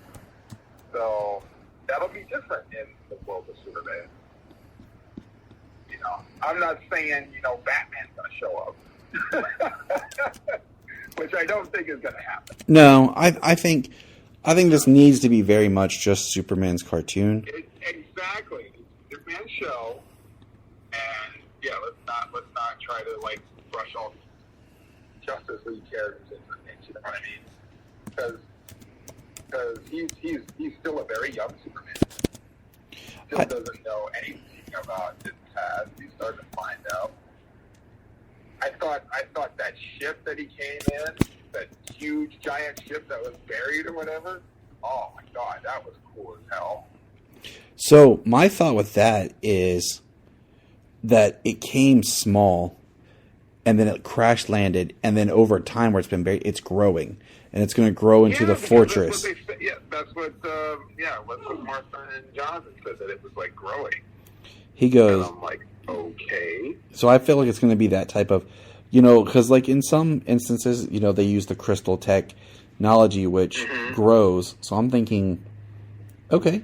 So that'll be different in the world of Superman. I'm not saying, Batman's going to show up, which I don't think is going to happen. No, I think this needs to be very much just Superman's cartoon. Exactly, it's Superman's show, and yeah, let's not try to brush all these Justice League characters into things. You know what I mean? Because he's still a very young Superman. Still doesn't know anything about his past. He's starting to find out. I thought that ship that he came in, that huge giant ship that was buried or whatever. Oh my God, that was cool as hell. So my thought with that is that it came small, and then it crash landed, and then over time, where it's been buried, it's growing. And it's going to grow into the fortress. That's what Martha and Jonathan said, that it was growing. He goes. And I'm like, okay. So I feel like it's going to be that type of, because in some instances, they use the crystal technology, which grows. So I'm thinking, okay,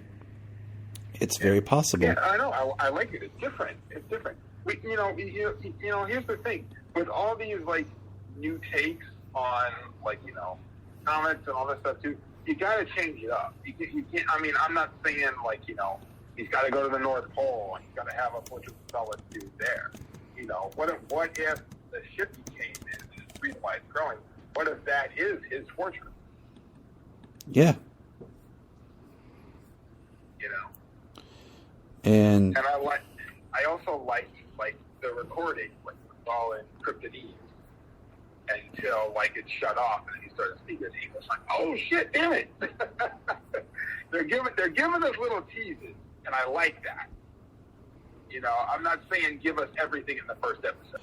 it's very possible. Yeah, I know. I like it. It's different. It's different. Here's the thing. With all these new takes on comics and all that stuff too, you got to change it up. You can't. I mean, I'm not saying he's got to go to the North Pole and he's got to have a bunch of solid dudes there. What if the ship he came in, and the reason why it's growing, what if that is his fortress? Yeah. And I also like the recording, with all in Kryptonese, until it shut off and he started speaking English. Oh shit, damn it! they're giving us little teases, and I like that. I'm not saying give us everything in the first episode.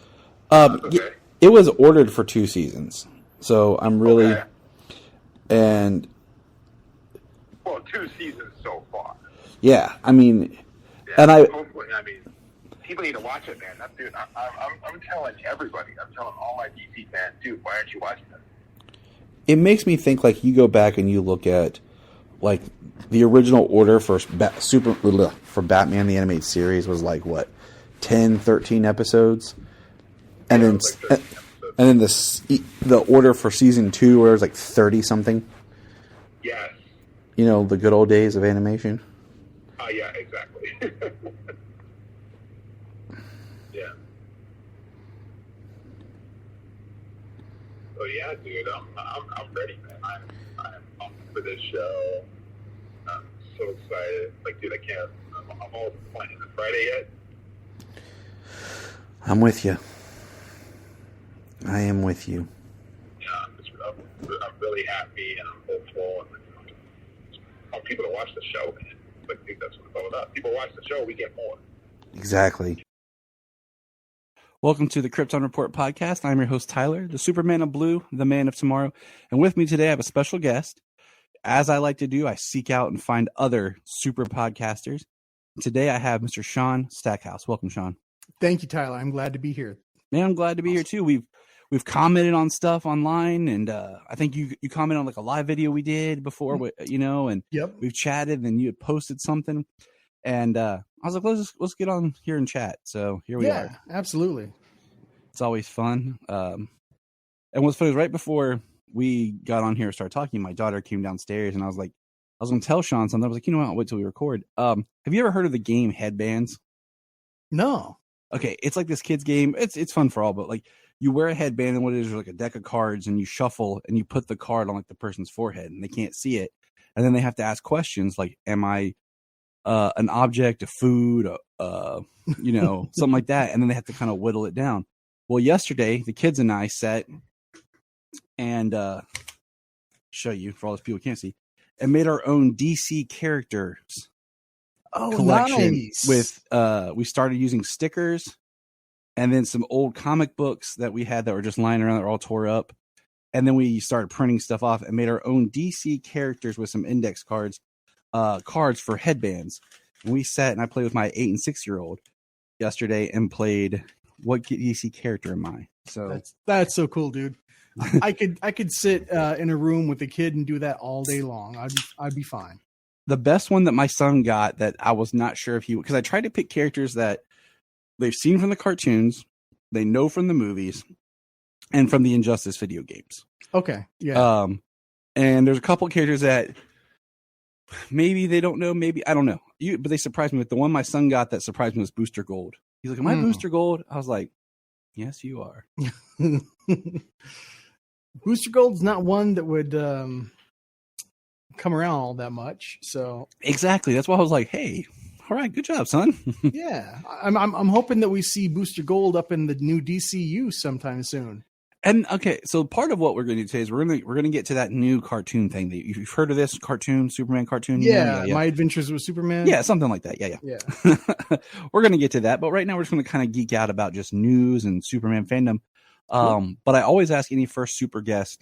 Okay. It was ordered for 2 seasons, so I'm really okay. And 2 seasons so far. Yeah, I mean, yeah, and people need to watch it, man. Dude, I'm telling everybody. I'm telling all my DC fans, dude, why aren't you watching it? It makes me think you go back and you look at the original order for Batman the Animated Series was 10, 13 episodes, and then the order for season 2 where it was 30 something. Yes. The good old days of animation. Yeah, exactly. Yeah. So yeah, dude, I'm ready, man. I'm pumped for this show. I'm so excited. Dude, I can't. I'm all planning the Friday yet. I'm with you. I am with you. Yeah, I'm really happy and I'm hopeful, and I want people to watch the show, man. I think that's what it's all about. People watch the show, we get more. Exactly. Welcome to the Krypton Report podcast. I'm your host, Tyler, the Superman of Blue, the man of tomorrow. And with me today, I have a special guest. As I like to do, I seek out and find other super podcasters. Today, I have Mr. Sean Stackhouse. Welcome, Sean. Thank you, Tyler. I'm glad to be here. Man, I'm glad to be here, too. We've commented on stuff online, and I think you commented on like a live video we did before, and Yep. we've chatted, and you had posted something. And I was like, let's get on here and chat. So here we are. Absolutely. It's always fun. And what's funny is right before we got on here and started talking, my daughter came downstairs, and I was like, I was going to tell Sean something. I was like, you know what? I'll wait till we record. Have you ever heard of the game Headbands? No. Okay, it's like this kid's game. It's fun for all, but like you wear a headband, and what it is like a deck of cards, and you shuffle, and you put the card on like the person's forehead, and they can't see it, and then they have to ask questions like, "Am I an object, a food, something like that?" And then they have to kind of whittle it down. Well, yesterday the kids and I sat and show you for all those people who can't see, and made our own DC characters collection. Nice. With we started using stickers and then some old comic books that we had that were just lying around that were all tore up, and then we started printing stuff off and made our own DC characters with some index cards for headbands. And we sat and I played with my 8 and 6-year-old yesterday and played what DC character am I? So that's so cool, dude. I could sit in a room with a kid and do that all day long. I'd be fine. The best one that my son got that I was not sure if because I tried to pick characters that they've seen from the cartoons, they know from the movies, and from the Injustice video games. Okay. Yeah. And there's a couple characters that maybe they don't know, maybe I don't know. But they surprised me with the one my son got that surprised me was Booster Gold. He's like, "Am I Booster Gold?" I was like, "Yes, you are." Booster Gold's not one that would come around all that much. So exactly, that's why I was like, "Hey, all right, good job, son." Yeah, I'm hoping that we see Booster Gold up in the new DCU sometime soon. And okay, so part of what we're going to do today is we're going to get to that new cartoon thing that you've heard of this cartoon, Superman cartoon. Yeah, My Adventures with Superman. Yeah, something like that. Yeah. We're going to get to that, but right now we're just going to kind of geek out about just news and Superman fandom. But I always ask any first super guest,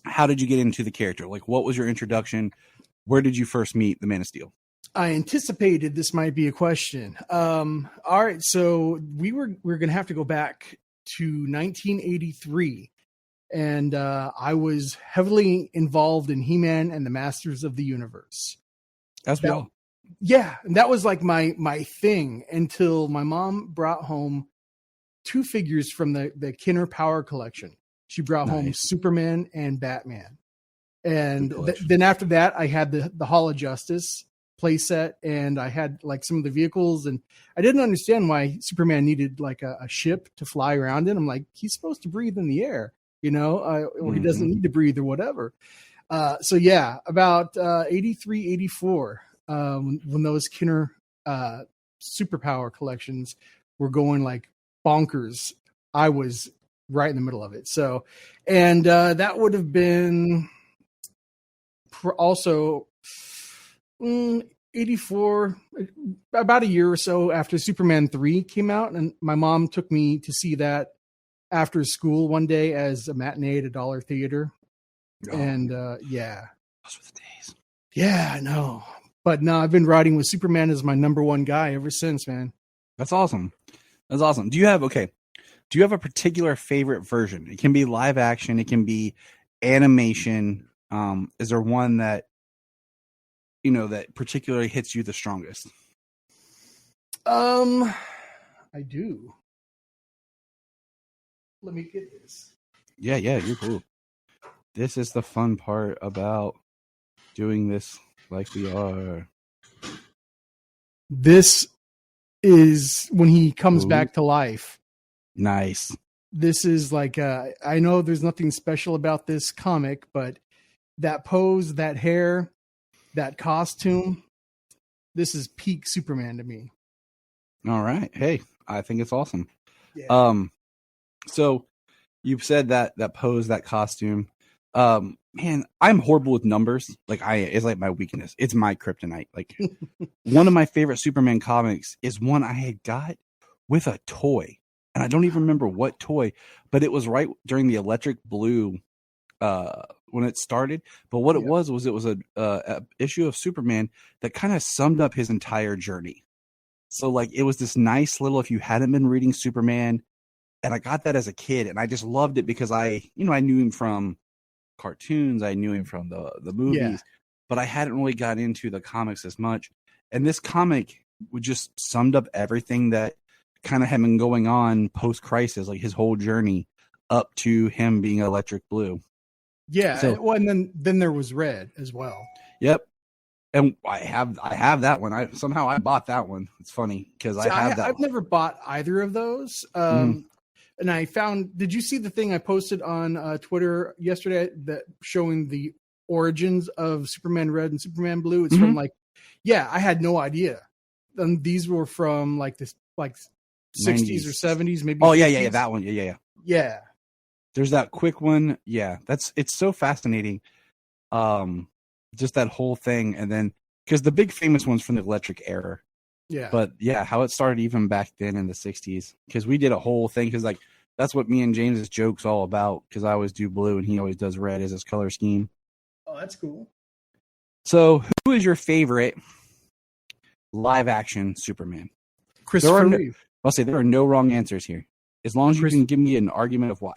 how did you get into the character? Like, what was your introduction? Where did you first meet the Man of Steel? I anticipated this might be a question. All right, so we're going to have to go back to 1983, and I was heavily involved in He-Man and the Masters of the Universe. As well. Yeah, and that was like my thing until my mom brought home 2 figures from the Kenner Power Collection. She brought home Superman and Batman, and then after that, I had the Hall of Justice playset, and I had like some of the vehicles, and I didn't understand why Superman needed like a ship to fly around in. I'm like, he's supposed to breathe in the air, he doesn't need to breathe or whatever. So yeah, about 83, 84, when those Kenner superpower collections were going like bonkers, I was right in the middle of it. So, and that would have been also 84, about a year or so after Superman 3 came out, and my mom took me to see that after school one day as a matinee at a dollar theater. And yeah, those were the days. Yeah, I know. But no, I've been riding with Superman as my number one guy ever since, man. That's awesome. That's awesome. Do you have a particular favorite version? It can be live action, it can be animation. Is there one that that particularly hits you the strongest? I do. Let me get this. Yeah, you're cool. This is the fun part about doing this like we are. This is when he comes back to life. Nice. This is like, I know there's nothing special about this comic, but that pose, that hair, that costume, this is peak Superman to me. All right. Hey, I think it's awesome. Yeah. So you've said that pose, that costume. Man, I'm horrible with numbers. It's like my weakness. It's my kryptonite. Like one of my favorite Superman comics is one I had got with a toy. and I don't even remember what toy, but it was right during the Electric Blue when it started. But what it was a issue of Superman that kind of summed up his entire journey. So like it was this nice little, if you hadn't been reading Superman, and I got that as a kid, and I just loved it because I knew him from cartoons, I knew him from the movies, but I hadn't really got into the comics as much. And this comic would just summed up everything that kind of had been going on post-crisis, like his whole journey up to him being Electric Blue. Yeah, So, well, and then there was Red as well. Yep. And I have that one. I bought that one. It's funny because I have that. I've never bought either of those. And I found. Did you see the thing I posted on Twitter yesterday that showing the origins of Superman Red and Superman Blue? It's from I had no idea. And these were from like this 60s or 70s, maybe. Oh yeah, that one. Yeah. There's that quick one. Yeah, it's so fascinating. Just that whole thing, and then because the big famous ones from the Electric era. Yeah. But yeah, how it started even back then in the 60s, because we did a whole thing, because like that's what me and James's joke's all about, because I always do blue and he always does red as his color scheme. Oh, that's cool. So who is your favorite live action Superman? Christopher Reeve. I'll say there are no wrong answers here, as long as you can give me an argument of why.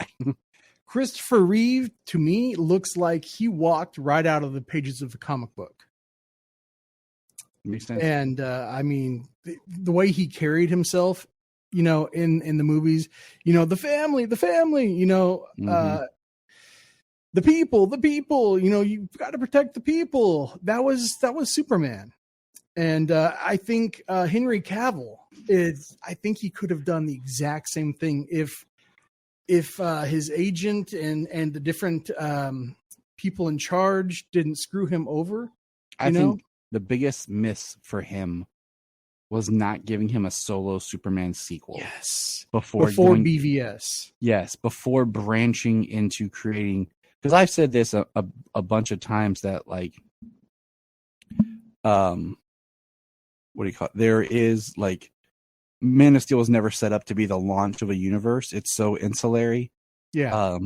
Christopher Reeve, to me, looks like he walked right out of the pages of a comic book. Makes sense. And I mean, the way he carried himself, in the movies, the family, the people, you've got to protect the people. That was Superman. And I think Henry Cavill I think he could have done the exact same thing if his agent and the different people in charge didn't screw him over. I think the biggest miss for him was not giving him a solo Superman sequel. Yes. Before BVS. Yes, before branching into creating, because I've said this a bunch of times that like what do you call it? There is like Man of Steel was never set up to be the launch of a universe. It's so insulary. Yeah.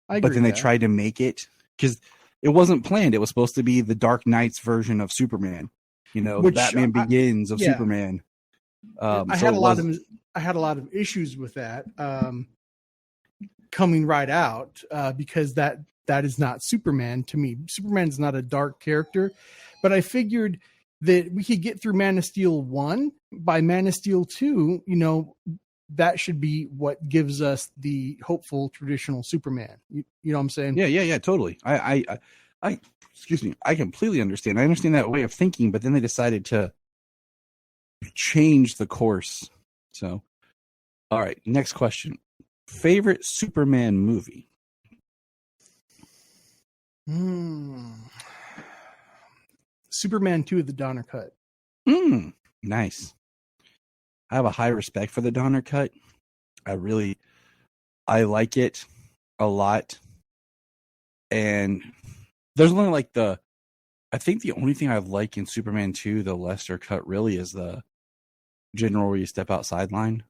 But then they tried to make it, because it wasn't planned. It was supposed to be the Dark Knight's version of Superman. The Batman Begins of Superman. I had a lot of issues with that coming right out because that is not Superman to me. Superman's not a dark character, but I figured that we could get through Man of Steel 1. By Man of Steel 2, that should be what gives us the hopeful traditional Superman. You know what I'm saying? Yeah, totally. I excuse me. I completely understand. I understand that way of thinking, but then they decided to change the course. So, all right, next question. Favorite Superman movie? Superman 2: The Donner Cut. Nice. I have a high respect for the Donner Cut. I like it a lot. And there's only like I think the only thing I like in Superman 2, the Lester cut, really is the general where you step outside line.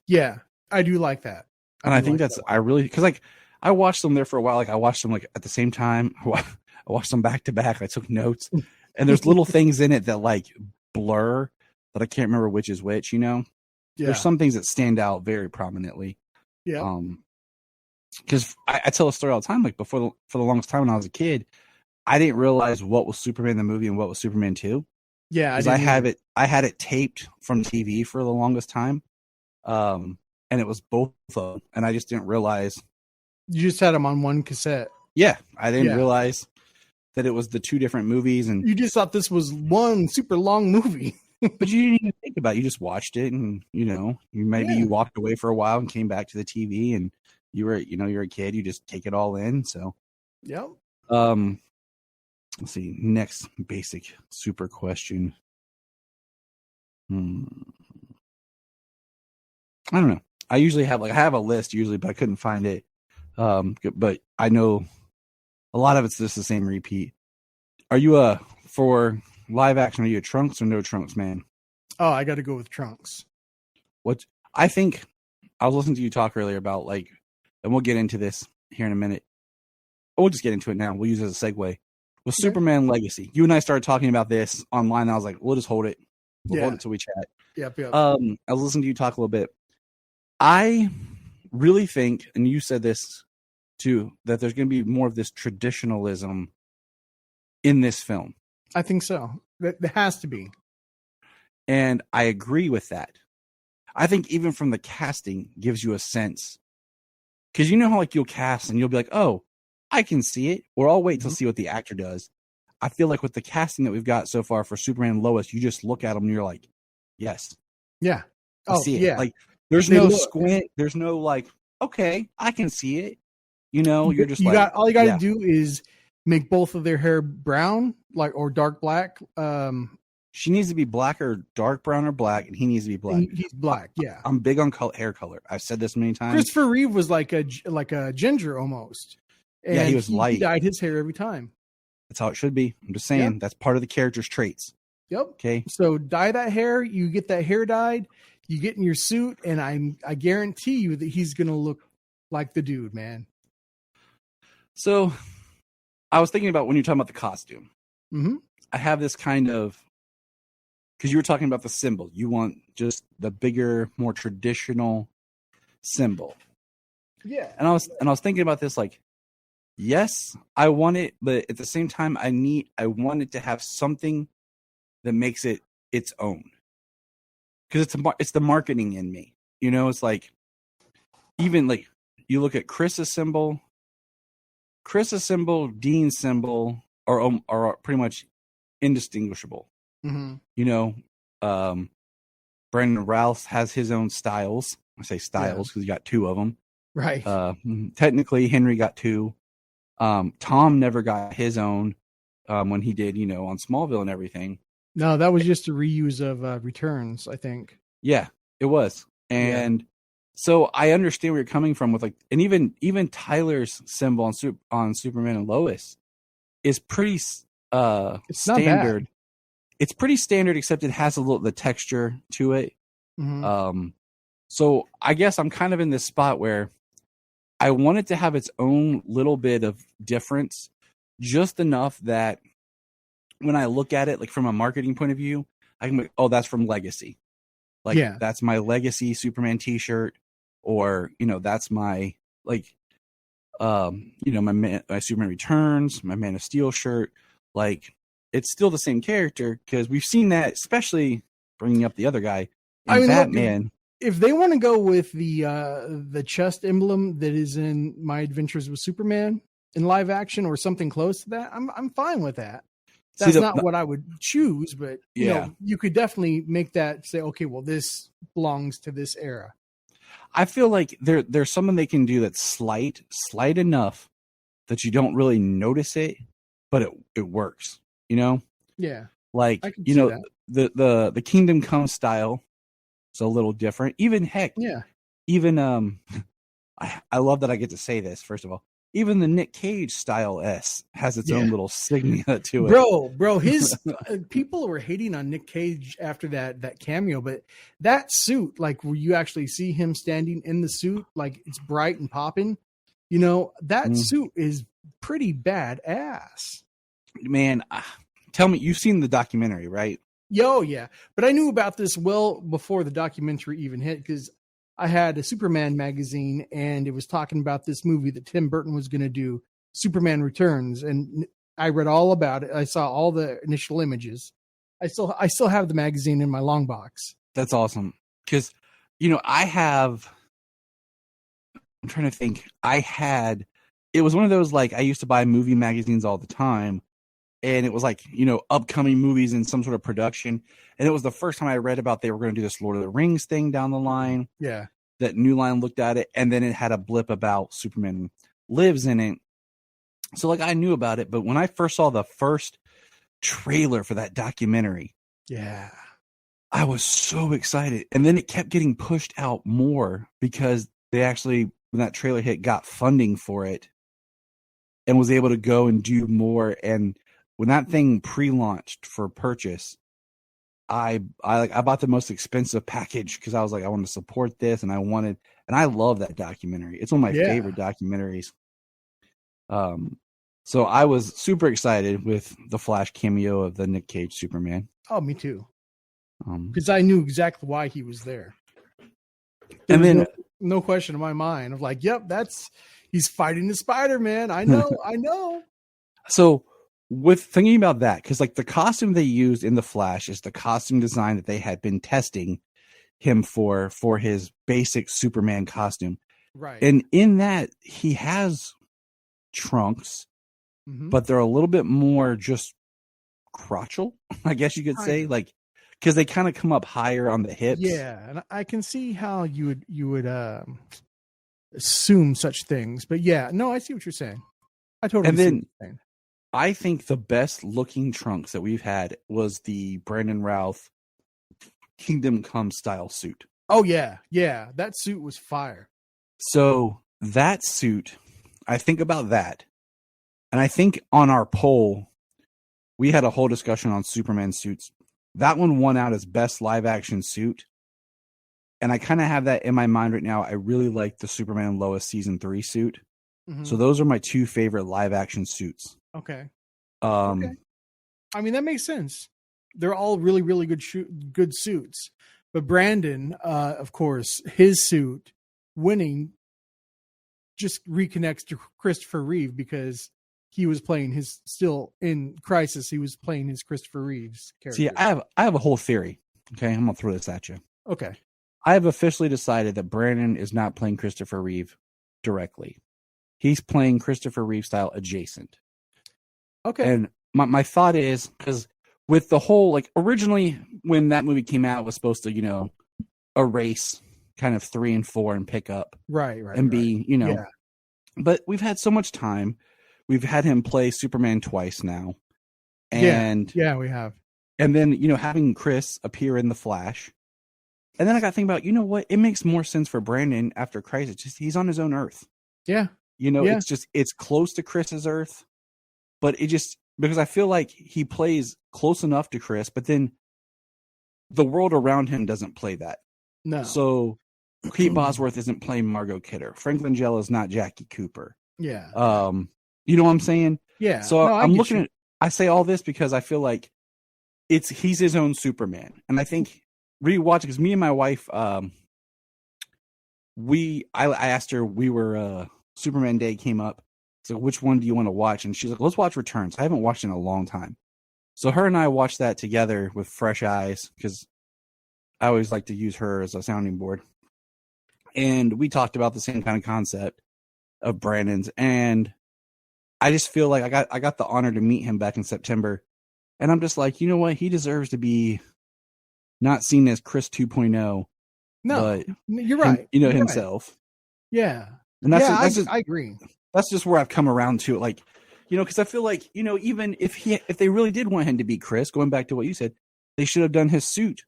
Yeah, I do like that. And I think that's, because like I watched them there for a while. Like I watched them like at the same time. I watched them back to back. I took notes, and there's little things in it that like blur that I can't remember which is which, Yeah. There's some things that stand out very prominently. Yeah. Because I tell a story all the time. Like for the longest time when I was a kid, I didn't realize what was Superman the movie and what was Superman 2. Yeah, I had it taped from TV for the longest time, and it was both of them, and I just didn't realize. You just had them on one cassette. Yeah, I didn't realize that it was the two different movies, and you just thought this was one super long movie. But you didn't even think about it. You just watched it, and you walked away for a while and came back to the TV, and you're a kid. You just take it all in. So, yep. Let's see. Next basic super question. I don't know. I usually have I have a list usually, but I couldn't find it. But I know a lot of it's just the same repeat. Are you for live action? Are you a Trunks or no Trunks man? Oh, I got to go with Trunks. What I think I was listening to you talk earlier about like, and we'll get into this here in a minute. We'll just get into it now. We'll use it as a segue. With Superman Legacy, you and I started talking about this online, and I was like, we'll just hold it. We'll hold it till we chat. Yep. I was listening to you talk a little bit. I really think, and you said this too, that there's going to be more of this traditionalism in this film. I think so. There has to be. And I agree with that. I think even from the casting gives you a sense. Because you know how like you'll cast and you'll be like, oh, I can see it. Or I'll wait to see what the actor does. I feel like with the casting that we've got so far for Superman and Lois, you just look at them and you're like, yes. Yeah. I see it. Like there's no squint. There's no like, okay, I can see it. You know, you're just all you got to do is make both of their hair brown, like, or dark black. She needs to be black or dark brown or black, and he needs to be black. He's black, yeah. I'm big on hair color. I've said this many times. Christopher Reeve was like a ginger almost. And yeah, he was light. He dyed his hair every time. That's how it should be. I'm just saying that's part of the character's traits. Yep. Okay. So dye that hair. You get that hair dyed. You get in your suit, and I guarantee you that he's gonna look like the dude, man. So, I was thinking about when you're talking about the costume. Mm-hmm. I have this kind of, because you were talking about the symbol. You want just the bigger, more traditional symbol. Yeah. And I was thinking about this like, yes, I want it, but at the same time, I want it to have something that makes it its own. Because it's the marketing in me. You know, it's like, even like, you look at Chris's symbol, Dean's symbol are pretty much indistinguishable. Mm-hmm. You know, Brandon Routh has his own styles. I say styles because he got two of them. Right. Technically, Henry got two. Tom never got his own when he did, you know, on Smallville and everything. No, that was just a reuse of Returns, I think. Yeah, it was. And so I understand where you're coming from with like, and even Tyler's symbol on Superman and Lois is pretty it's standard. It's pretty standard, except it has the texture to it. Mm-hmm. So I guess I'm kind of in this spot where I want it to have its own little bit of difference, just enough that when I look at it, like from a marketing point of view, I can be, oh, that's from Legacy. Like that's my Legacy Superman t-shirt, or, you know, that's my, like, you know, my Superman Returns, my Man of Steel shirt. Like, it's still the same character, because we've seen that, especially bringing up the other guy in Batman. Look, if they want to go with the chest emblem that is in My Adventures with Superman in live action, or something close to that, I'm fine with that. That's not what I would choose, but you know, you could definitely make that say, okay, well, this belongs to this era. I feel like there's something they can do that's slight enough that you don't really notice it, but it works. You know? Yeah. Like, you know, the Kingdom Come style is a little different. Even I love that I get to say this, first of all. Even the Nick Cage style S has its own little signia to it. Bro, his people were hating on Nick Cage after that cameo, but that suit, like where you actually see him standing in the suit, like it's bright and popping, you know, that suit is pretty badass. Man, tell me, you've seen the documentary, right? Yo, yeah. But I knew about this well before the documentary even hit, because I had a Superman magazine, and it was talking about this movie that Tim Burton was going to do, Superman Returns, and I read all about it. I saw all the initial images. I still have the magazine in my long box. That's awesome, because you know I'm trying to think. It was one of those, like, I used to buy movie magazines all the time, and it was like, you know, upcoming movies in some sort of production. And it was the first time I read about they were going to do this Lord of the Rings thing down the line. Yeah. That New Line looked at it, and then it had a blip about Superman Lives in it. So, like, I knew about it, but when I first saw the first trailer for that documentary, I was so excited. And then it kept getting pushed out more, because they actually, when that trailer hit, got funding for it and was able to go and do more. And when that thing pre-launched for purchase, I bought the most expensive package because I was like, I want to support this, and I love that documentary. It's one of my favorite documentaries. So I was super excited with the Flash cameo of the Nick Cage Superman. Oh, me too. Because I knew exactly why he was there. And then no question in my mind of like, yep, he's fighting the Spider-Man. I know. So with thinking about that, because like the costume they used in the Flash is the costume design that they had been testing him for his basic Superman costume. Right. And in that he has trunks, but they're a little bit more just crotchal, I guess you could say, like, because they kind of come up higher on the hips. Yeah, and I can see how you would assume such things, but yeah, no, I see what you're saying. I totally. And see then what you're saying. I think the best looking trunks that we've had was the Brandon Routh Kingdom Come style suit. Oh yeah, that suit was fire. So that suit, I think about that, and I think on our poll, we had a whole discussion on Superman suits. That one won out as best live action suit. And I kind of have that in my mind right now. I really like the Superman and Lois season 3 suit. So those are my two favorite live action suits. Okay. Okay. I mean, that makes sense. They're all really, really good suits. But Brandon, of course, his suit winning just reconnects to Christopher Reeve because he was playing still in Crisis. He was playing his Christopher Reeves character. See, I have a whole theory. Okay, I'm gonna throw this at you. Okay. I have officially decided that Brandon is not playing Christopher Reeve directly. He's playing Christopher Reeve style adjacent. Okay. And my thought is, because with the whole, like, originally when that movie came out, it was supposed to, erase kind of 3 and 4 and pick up. Right. And be, Yeah. But we've had so much time. We've had him play Superman twice now. And yeah, we have. And then, having Chris appear in The Flash. And then I got to think about, what? It makes more sense for Brandon after Crisis. Just he's on his own Earth. Yeah. It's close to Chris's Earth. But it just, because I feel like he plays close enough to Chris, but then the world around him doesn't play that. No. So Pete Bosworth isn't playing Margot Kidder. Frank Langella is not Jackie Cooper. Yeah. You know what I'm saying? Yeah. So I'm looking at, I say all this because I feel like he's his own Superman. And I think rewatching, because me and my wife, I asked her, Superman Day came up. So which one do you want to watch? And she's like, let's watch Returns. I haven't watched it in a long time. So her and I watched that together with fresh eyes because I always like to use her as a sounding board. And we talked about the same kind of concept of Brandon's. And I just feel like I got the honor to meet him back in September. And I'm just like, you know what? He deserves to be not seen as Chris 2.0. No, but you're right. Himself. Right. Yeah. And I agree. That's just where I've come around to it. Like, because I feel like, even if they really did want him to be Chris, going back to what you said, they should have done his suit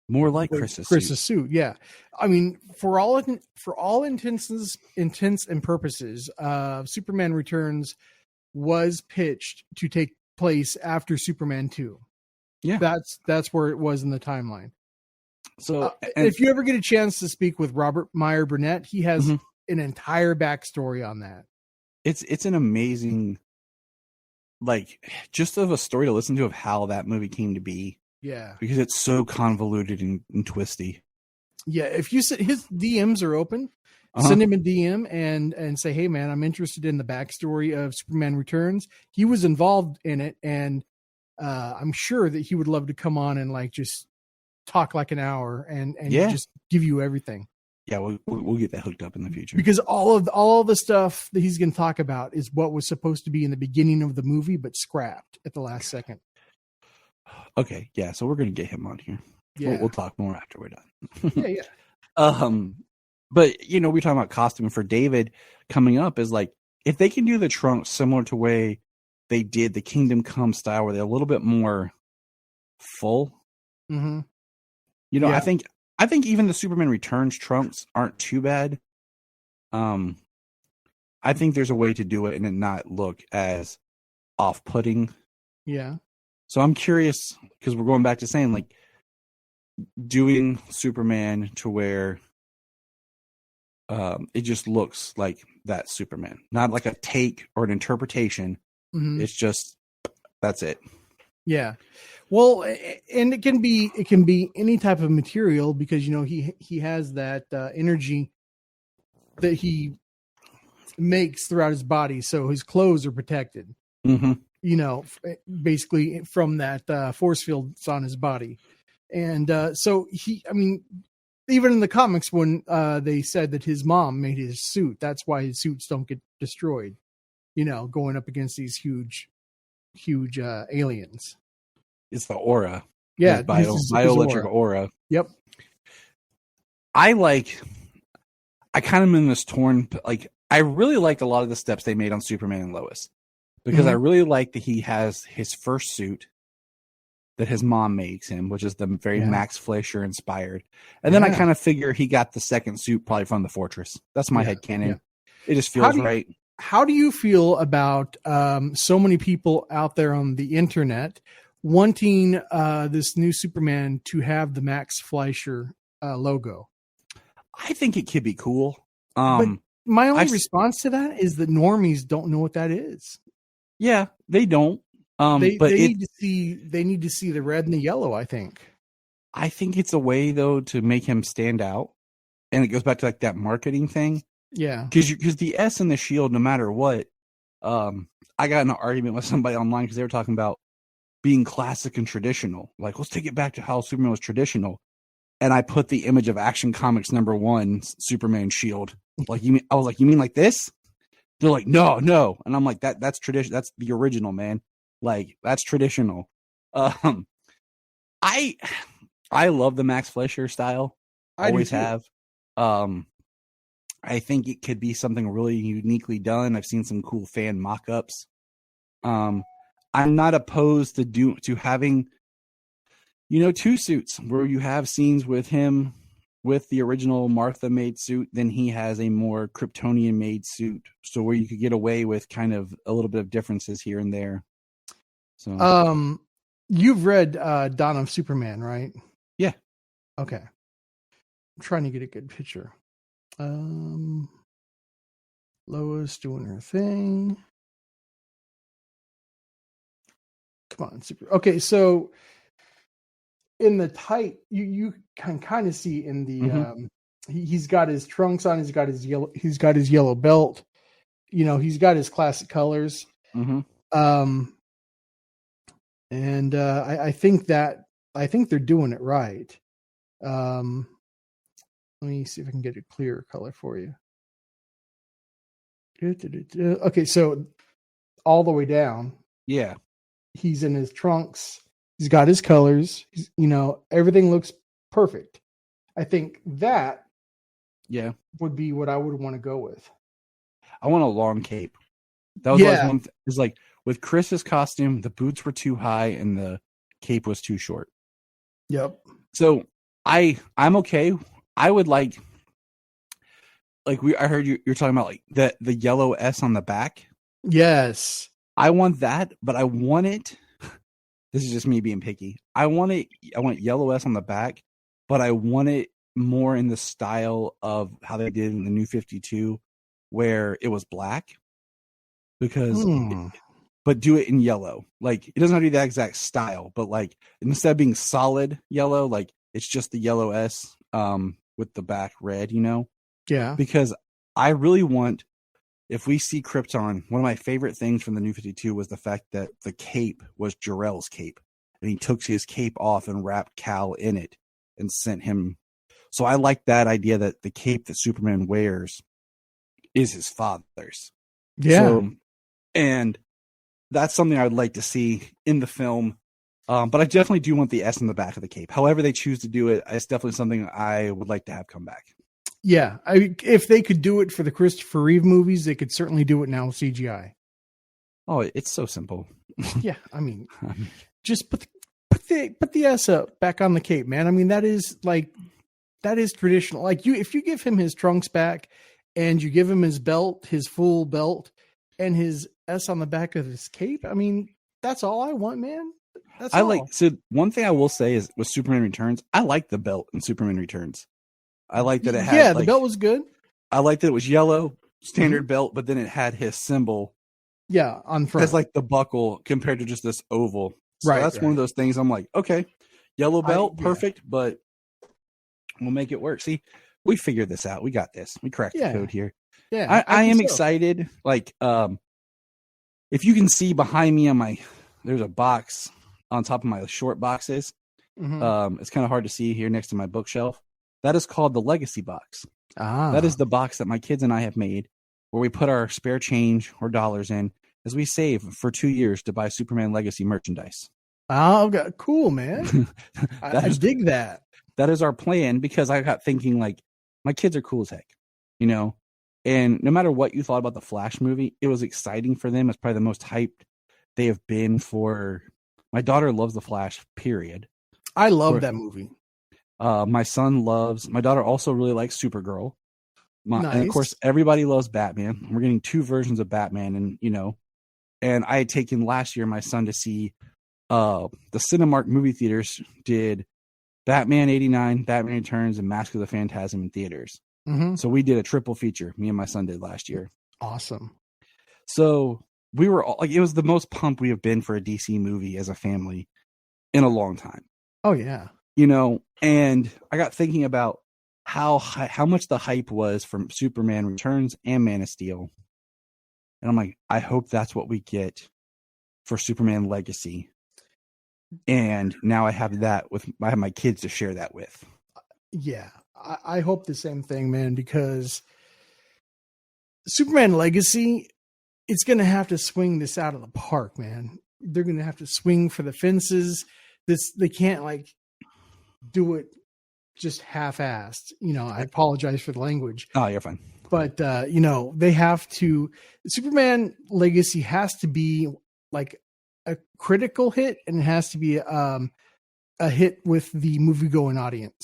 more like Chris's suit. Yeah. I mean, for all intents and purposes, Superman Returns was pitched to take place after Superman 2. Yeah. That's where it was in the timeline. So if you ever get a chance to speak with Robert Meyer Burnett, he has an entire backstory on that. It's an amazing, like, just of a story to listen to of how that movie came to be. Yeah. Because it's so convoluted and twisty. Yeah. If you his DMs are open, send him a DM and say, hey man, I'm interested in the backstory of Superman Returns. He was involved in it. And I'm sure that he would love to come on and like just talk like an hour and just give you everything. Yeah, we'll get that hooked up in the future. Because all of the stuff that he's going to talk about is what was supposed to be in the beginning of the movie, but scrapped at the last second. Okay, yeah, so we're going to get him on here. Yeah, we'll talk more after we're done. yeah. But we're talking about costume for David coming up is like if they can do the trunks similar to the way they did the Kingdom Come style, where they're a little bit more full. Mm-hmm. I think even the Superman Returns trunks aren't too bad. I think there's a way to do it and it not look as off-putting. Yeah. So I'm curious because we're going back to saying like doing Superman to where it just looks like that Superman, not like a take or an interpretation. Mhm. It's just that's it. Yeah. Well, and it can be any type of material because he has that energy that he makes throughout his body, so his clothes are protected. Mm-hmm. Basically from that force field that's on his body, and so even in the comics when they said that his mom made his suit, that's why his suits don't get destroyed. Going up against these huge aliens. It's the aura. Yeah, bioelectric aura. Yep. I kind of am in this torn. Like, I really liked a lot of the steps they made on Superman and Lois because I really like that he has his first suit that his mom makes him, which is the very Max Fleischer inspired. And then I kind of figure he got the second suit probably from the Fortress. That's my headcanon. Yeah. It just feels right. How do you feel about so many people out there on the internet wanting this new Superman to have the Max Fleischer logo? I think it could be cool. But my only response to that is that normies don't know what that is. Yeah, they don't. They need to see the red and the yellow. I think it's a way though to make him stand out, and it goes back to like that marketing thing. Yeah, because the S and the shield, no matter what. I got in an argument with somebody online because they were talking about being classic and traditional. Like, let's take it back to how Superman was traditional. And I put the image of Action Comics #1 Superman shield. Like, I was like, you mean like this? They're like, no. And I'm like, that's tradition. That's the original, man. Like, that's traditional. I love the Max Fleischer style. I always have. I think it could be something really uniquely done. I've seen some cool fan mock-ups. I'm not opposed to having, two suits where you have scenes with him with the original Martha made suit, then he has a more Kryptonian made suit. So where you could get away with kind of a little bit of differences here and there. So, you've read Dawn of Superman, right? Yeah. Okay. I'm trying to get a good picture. Lois doing her thing. Come on, super. Okay, so in the tight, you can kind of see in the he's got his trunks on. He's got his yellow belt. He's got his classic colors. Mm-hmm. And I think they're doing it right. Let me see if I can get a clearer color for you. Okay, so all the way down. Yeah. He's in his trunks. He's got his colors. Everything looks perfect. I think that would be what I would want to go with. I want a long cape. That was like one it's like with Chris's costume, the boots were too high and the cape was too short. Yep. So I'm okay. I would I heard you're talking about like the yellow S on the back. Yes. I want that, but I want it. This is just me being picky. I want yellow S on the back, but I want it more in the style of how they did in the New 52, where it was black. Because, but do it in yellow. Like, it doesn't have to be that exact style, but like instead of being solid yellow, like it's just the yellow S with the back red, Yeah. Because I really want, if we see Krypton, one of my favorite things from the New 52 was the fact that the cape was Jor-El's cape. And he took his cape off and wrapped Kal in it and sent him. So I like that idea that the cape that Superman wears is his father's. Yeah. So, and that's something I would like to see in the film. But I definitely do want the S in the back of the cape. However they choose to do it, it's definitely something I would like to have come back. Yeah. If they could do it for the Christopher Reeve movies, they could certainly do it now with CGI. Oh, it's so simple. Yeah. I mean, just put the S up back on the cape, man. I mean, that is traditional. Like if you give him his trunks back and you give him his belt, his full belt, and his S on the back of his cape, I mean, that's all I want, man. That's I all. like. So one thing I will say is with Superman Returns, I like the belt in Superman Returns. I like that it had. Yeah, the like, belt was good. I liked that it was yellow, standard belt, but then it had his symbol Yeah, on front. as like the buckle compared to just this oval. So Right, that's one of those things. I'm like, okay, yellow belt, yeah. perfect, but we'll make it work. See, we figured this out. We got this. We cracked Yeah. the code here. Yeah, I think am so. excited. Like, if you can see behind me there's a box on top of my short boxes. Mhm. It's kind of hard to see here next to my bookshelf. That is called the Legacy Box. Ah. That is the box that my kids and I have made where we put our spare change or dollars in as we save for 2 years to buy Superman Legacy merchandise. Oh, okay. Cool, man. I That is- dig that. That is our plan, because I got thinking, like, my kids are cool as heck, and no matter what you thought about the Flash movie, it was exciting for them. It's probably the most hyped they have been for. My daughter loves the Flash, period. I love that movie. My son loves. My daughter also really likes Supergirl. And of Nice. course, everybody loves Batman. We're getting 2 versions of Batman, and I had taken last year my son to see the Cinemark movie theaters did Batman 89, Batman Returns, and Mask of the Phantasm in theaters. Mm-hmm. So we did a triple feature. Me and my son did last year. Awesome. So we were all, like, it was the most pumped we have been for a DC movie as a family in a long time. Oh yeah. And I got thinking about how much the hype was from Superman Returns and Man of Steel. And I'm like, I hope that's what we get for Superman Legacy. And now I have my kids to share that with. Yeah, I hope the same thing, man, because Superman Legacy, it's going to have to swing this out of the park, man. They're going to have to swing for the fences. They can't like do it just half-assed. I apologize for the language. Oh, you're fine. But they have to. Superman Legacy has to be like a critical hit, and it has to be a hit with the movie-going audience.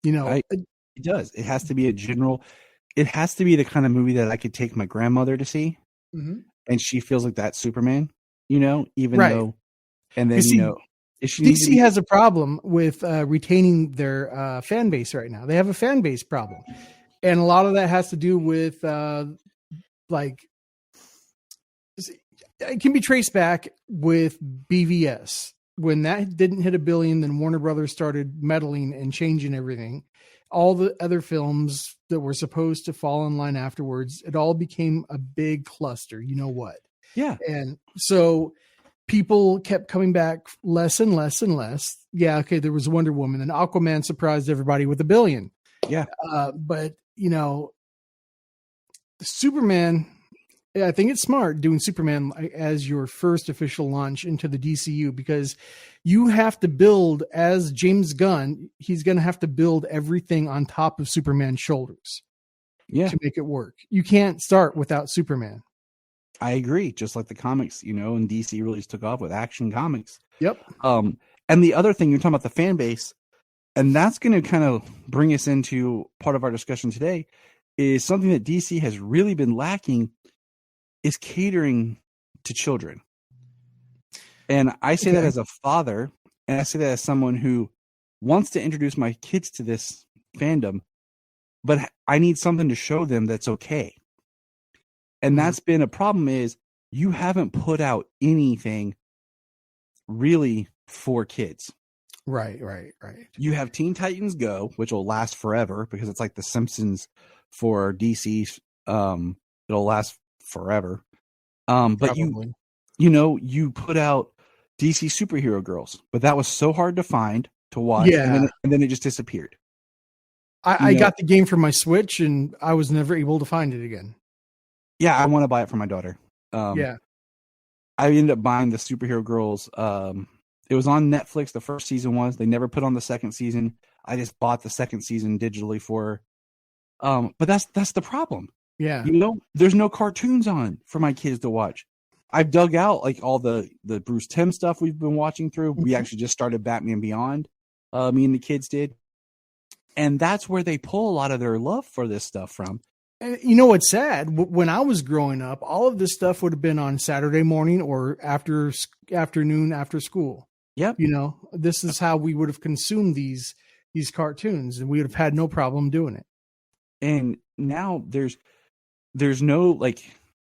It does. It has to be it has to be the kind of movie that I could take my grandmother to see, Mhm. and she feels like that's Superman, even Right. though, and then, You see, if she needs to DC has a problem with retaining their fan base right now. They have a fan base problem, and a lot of that has to do with it can be traced back with BVS. When that didn't hit $1 billion, then Warner Brothers started meddling and changing everything. All the other films that were supposed to fall in line afterwards, it all became a big cluster. You know what? Yeah. And so people kept coming back less and less and less. Yeah, okay, there was Wonder Woman, and Aquaman surprised everybody with $1 billion. Yeah. But Superman, I think it's smart doing Superman as your first official launch into the DCU, because you have to build, as James Gunn, he's going to have to build everything on top of Superman's shoulders to make it work. You can't start without Superman. I agree. Just like the comics, and DC really took off with Action Comics. Yep. And the other thing, you're talking about the fan base, and that's going to kind of bring us into part of our discussion today, is something that DC has really been lacking, is catering to children. And I say that as a father, and I say that as someone who wants to introduce my kids to this fandom, but I need something to show them that's okay. And that's been a problem, is you haven't put out anything really for kids. Right. You have Teen Titans Go, which will last forever because it's like The Simpsons for DC. It'll last forever. But Probably. you put out DC Superhero Girls, but that was so hard to find, to watch, Yeah. and then it just disappeared. I got the game for my Switch, and I was never able to find it again. Yeah, I want to buy it for my daughter. Yeah. I ended up buying the Superhero Girls. It was on Netflix. The first season was. They never put on the second season. I just bought the second season digitally for her. But that's the problem. Yeah. There's no cartoons on for my kids to watch. I've dug out like all the Bruce Timm stuff we've been watching through. We actually just started Batman Beyond. Me and the kids did. And that's where they pull a lot of their love for this stuff from. And you know what's sad? When I was growing up, all of this stuff would have been on Saturday morning or afternoon after school. Yep. You know, this is how we would have consumed these cartoons, and we would have had no problem doing it. And now there's no, like,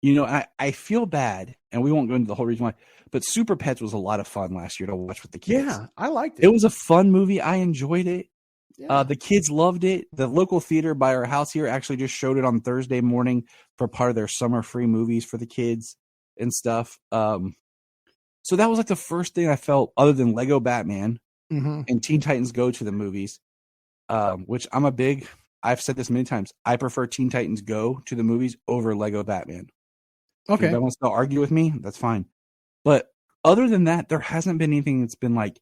you know, I feel bad, and we won't go into the whole reason why, but Super Pets was a lot of fun last year to watch with the kids. Yeah, I liked it. It was a fun movie. I enjoyed it. Yeah. The kids loved it. The local theater by our house here actually just showed it on Thursday morning for part of their summer free movies for the kids and stuff. So that was like the first thing I felt, other than Lego Batman and Teen Titans Go to the movies, which I've said this many times, I prefer Teen Titans Go to the movies over Lego Batman. Okay. If anyone wants to argue with me, that's fine. But other than that, there hasn't been anything that's been like,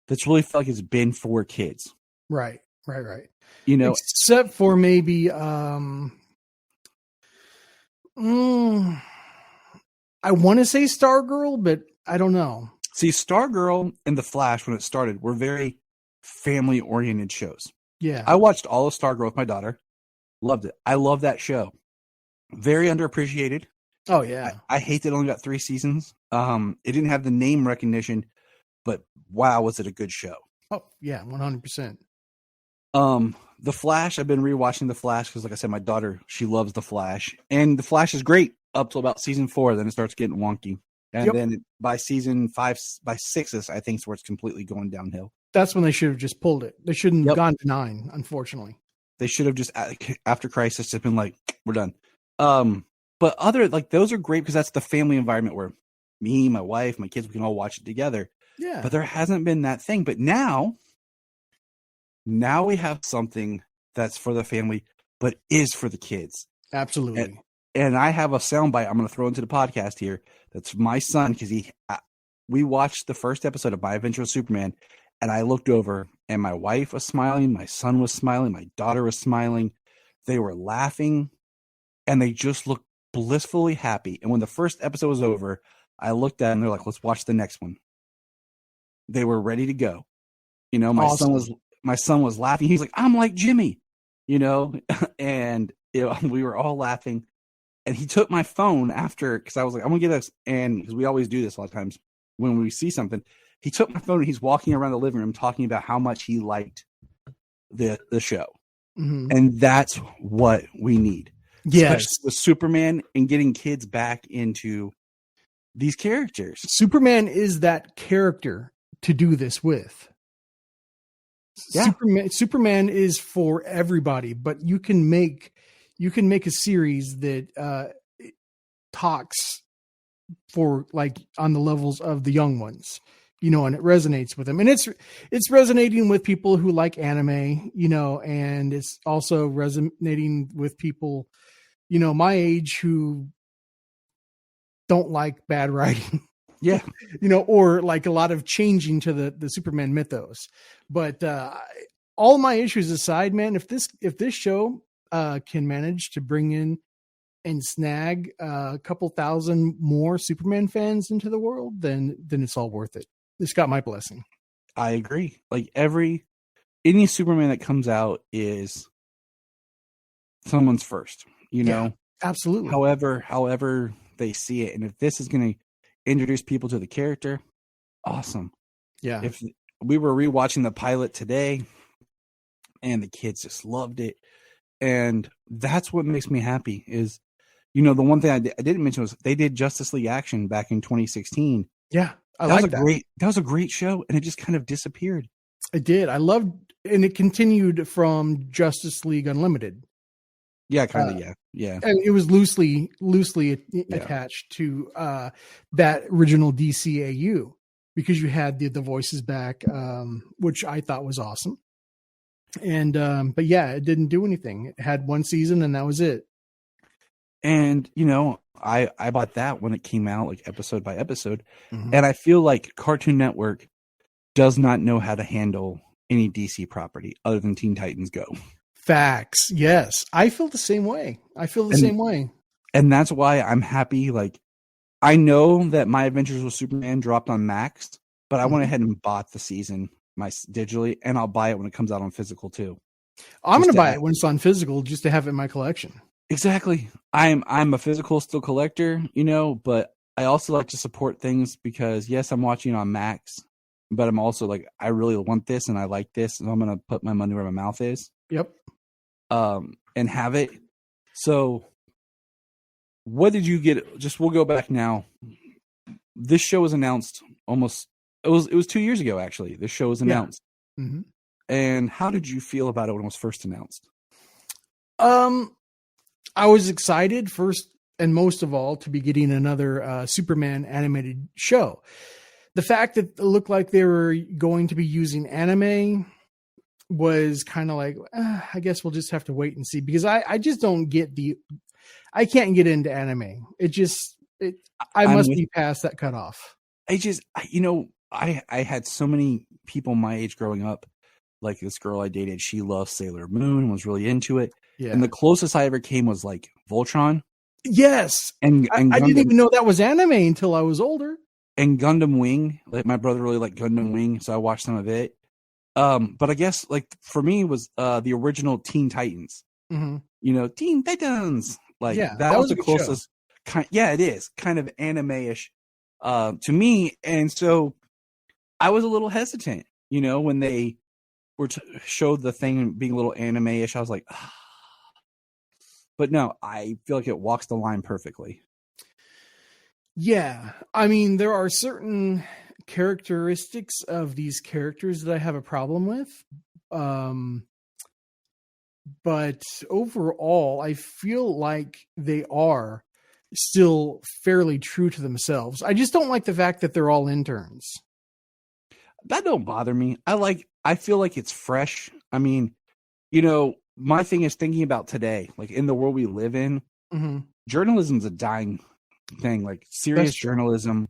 that's really felt like it's been for kids. Right. You know, except for maybe I want to say Stargirl, but I don't know. See, Stargirl and The Flash, when it started, were very family-oriented shows. Yeah. I watched all of Stargirl with my daughter. Loved it. I love that show. Very underappreciated. Oh, yeah. I hate that it only got 3 seasons. It didn't have the name recognition, but wow, was it a good show. Oh, yeah, 100%. The Flash, I've been rewatching The Flash because, like I said, my daughter, she loves The Flash. And The Flash is great up till about season 4, then it starts getting wonky. And then by season 5, by 6, I think is where it's completely going downhill. That's when they should have just pulled it. They shouldn't have gone to 9, unfortunately. They should have just, after Crisis, just been like, we're done. But those are great because that's the family environment where me, my wife, my kids, we can all watch it together. Yeah. But there hasn't been that thing. But now we have something that's for the family, but is for the kids. Absolutely. And I have a soundbite I'm going to throw into the podcast here. That's my son, because we watched the first episode of My Adventure with Superman, and I looked over, and my wife was smiling, my son was smiling, my daughter was smiling. They were laughing, and they just looked blissfully happy. And when the first episode was over, I looked at them, and they're like, let's watch the next one. They were ready to go. You know, my son was laughing. He's like, I'm like Jimmy, you know, and we were all laughing. And he took my phone after, because I was like, I'm going to get this. And because we always do this a lot of times when we see something, he took my phone and he's walking around the living room talking about how much he liked the show. Mm-hmm. And that's what we need. Yes. Especially with Superman and getting kids back into these characters. Superman is that character to do this with. Yeah. Superman is for everybody, but you can make a series that talks for, like, on the levels of the young ones, you know, and it resonates with them. And it's resonating with people who like anime, you know, and it's also resonating with people, you know, my age who don't like bad writing. Yeah. You know, or like a lot of changing to the Superman mythos. But all my issues aside, man, if this show can manage to bring in and snag a couple thousand more Superman fans into the world, then it's all worth it. It's got my blessing. I agree. Like any Superman that comes out is someone's first, you know? Absolutely. However they see it. And if this is going to introduce people to the character, awesome. Yeah. If we were rewatching the pilot today and the kids just loved it. And that's what makes me happy is, you know, the one thing I didn't mention was they did Justice League Action back in 2016. Yeah. That was a great show. And it just kind of disappeared. It did. I loved, and it continued from Justice League Unlimited. Yeah, kind of. Yeah. And it was loosely attached to that original DCAU because you had the voices back, which I thought was awesome. And but yeah, it didn't do anything. It had one season and that was it. And you know, I bought that when it came out, like episode by episode. Mm-hmm. And I feel like Cartoon Network does not know how to handle any DC property other than Teen Titans Go. Facts. Yes. I feel the same way. Same way. And that's why I'm happy. Like, I know that My Adventures with Superman dropped on Max, but I went ahead and bought the season digitally, and I'll buy it when it comes out on physical too. I'm going to buy it when it's on physical just to have it in my collection. Exactly. I'm a physical still collector, but I also like to support things because yes, I'm watching on Max, but I'm also like, I really want this and I like this, and I'm gonna put my money where my mouth is. Yep. And have it. So what did you get? We'll go back now. This show was announced it was 2 years ago, actually. This show was announced. Yeah. Mm-hmm. And how did you feel about it when it was first announced? I was excited first and most of all to be getting another Superman animated show. The fact that it looked like they were going to be using anime was kind of like, I guess we'll just have to wait and see, because I just don't get I can't get into anime. I must be past that cutoff. I had so many people my age growing up, like this girl I dated, she loved Sailor Moon, was really into it. Yeah. And the closest I ever came was like Voltron. Yes. And I didn't even know that was anime until I was older. And Gundam Wing. Like my brother really liked Gundam Wing, so I watched some of it. But I guess like for me was the original Teen Titans. Mm-hmm. Teen Titans. Like that was the closest it is kind of anime-ish to me. And so I was a little hesitant, when they were showed the thing being a little anime-ish. I was like, but no, I feel like it walks the line perfectly. Yeah. I mean, there are certain characteristics of these characters that I have a problem with. But overall, I feel like they are still fairly true to themselves. I just don't like the fact that they're all interns. That don't bother me. I feel like it's fresh. I mean, my thing is thinking about today, like in the world we live in, journalism's a dying thing. Like serious journalism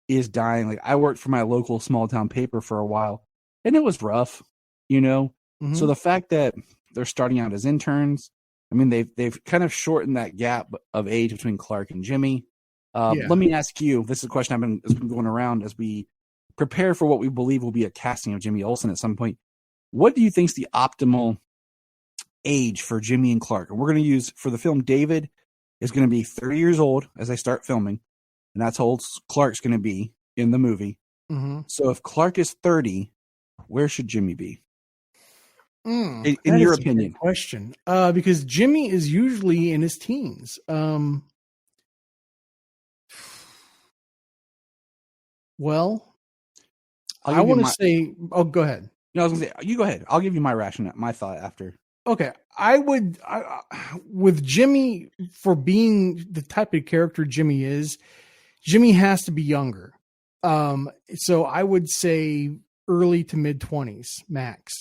is dying. Like I worked for my local small town paper for a while and it was rough, So the fact that they're starting out as interns, I mean, they've kind of shortened that gap of age between Clark and Jimmy. Let me ask you, this is a question that's been going around as we prepare for what we believe will be a casting of Jimmy Olsen at some point. What do you think is the optimal age for Jimmy and Clark? And we're going to use, for the film, David is going to be 30 years old as they start filming, and that's how old Clark's going to be in the movie. Mm-hmm. So if Clark is 30, where should Jimmy be? In That your is a good opinion? question. Because Jimmy is usually in his teens. Well, I want to say, go ahead. No, I was going to say, you go ahead. I'll give you my thought after. Okay. With Jimmy, for being the type of character Jimmy is, Jimmy has to be younger. So I would say early to mid 20s max.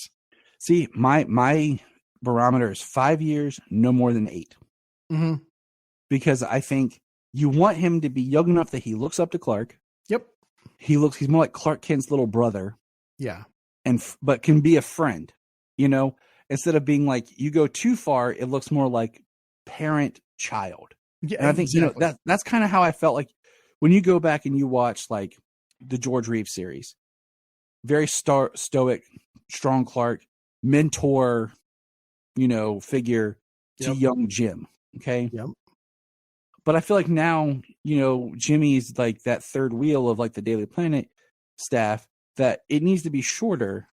See, my barometer is 5 years, no more than 8. Mm-hmm. Because I think you want him to be young enough that he looks up to Clark. Yep. He's more like Clark Kent's little brother. Yeah. But can be a friend, instead of being like, you go too far, it looks more like parent child. Yeah. And I think, that's kind of how I felt like when you go back and you watch like the George Reeves series, very stoic, strong Clark, mentor, figure to young Jim. Okay. Yep. But I feel like now, Jimmy's like that third wheel of like the Daily Planet staff, that it needs to be shorter.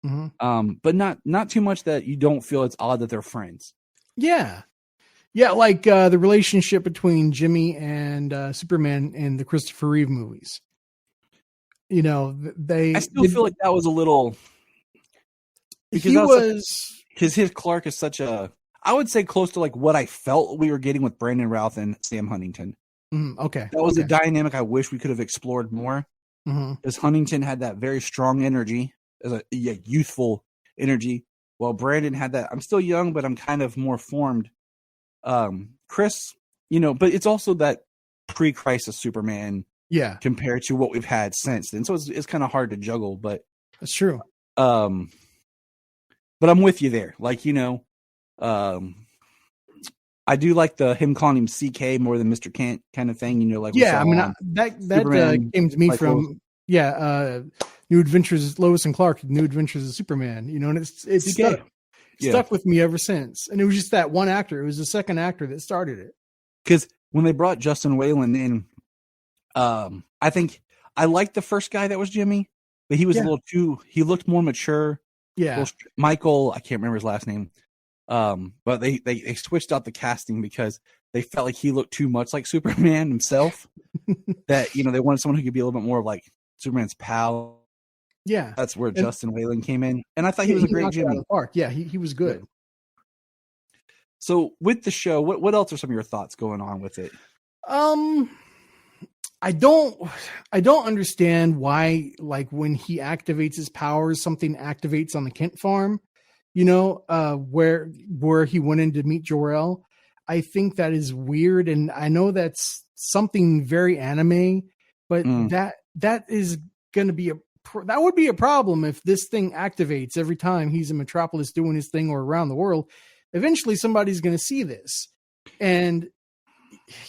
Mm-hmm. But not too much that you don't feel it's odd that they're friends. Yeah. Yeah. Like the relationship between Jimmy and Superman in the Christopher Reeve movies. I still feel like that was a little, because his Clark is such a, I would say close to like what I felt we were getting with Brandon Routh and Sam Huntington. Okay. That was a dynamic I wish we could have explored more. Because Huntington had that very strong energy, as a youthful energy, while Brandon had that, I'm still young, but I'm kind of more formed. Chris, but it's also that pre-crisis Superman. Yeah. Compared to what we've had since then. So it's kind of hard to juggle, but that's true. But I'm with you there. Like, I do like him calling him CK more than Mr. Kent kind of thing, like, yeah, I mean, that came to me from, New Adventures, Lois and Clark, New Adventures of Superman, and it's stuck with me ever since. And it was just that one actor. It was the second actor that started it. Because when they brought Justin Whalen in, I think I liked the first guy that was Jimmy, but he was a little too. He looked more mature. Yeah, Michael. I can't remember his last name. But they switched out the casting because they felt like he looked too much like Superman himself. That they wanted someone who could be a little bit more like Superman's pal. Yeah, that's where Justin Whalen came in, and I thought he was a great Jimmy. Yeah, he was good. So with the show, what else are some of your thoughts going on with it? I don't understand why, like, when he activates his powers, something activates on the Kent farm, where he went in to meet Jor-El. I think that is weird, and I know that's something very anime, but that is going to be that would be a problem if this thing activates every time he's in Metropolis doing his thing or around the world. Eventually somebody's going to see this. And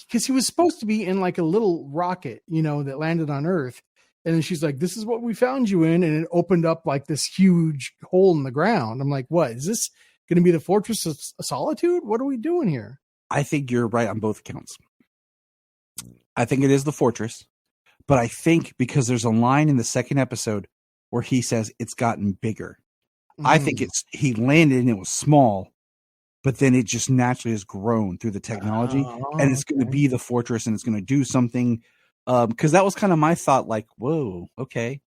because he was supposed to be in like a little rocket, that landed on Earth. And then she's like, this is what we found you in. And it opened up like this huge hole in the ground. I'm like, what is this going to be, the Fortress of Solitude? What are we doing here? I think you're right on both accounts. I think it is the Fortress. But I think because there's a line in the second episode where he says it's gotten bigger. I think he landed and it was small, but then it just naturally has grown through the technology, and it's going to be the Fortress, and it's going to do something. Because that was kind of my thought, like, whoa, okay,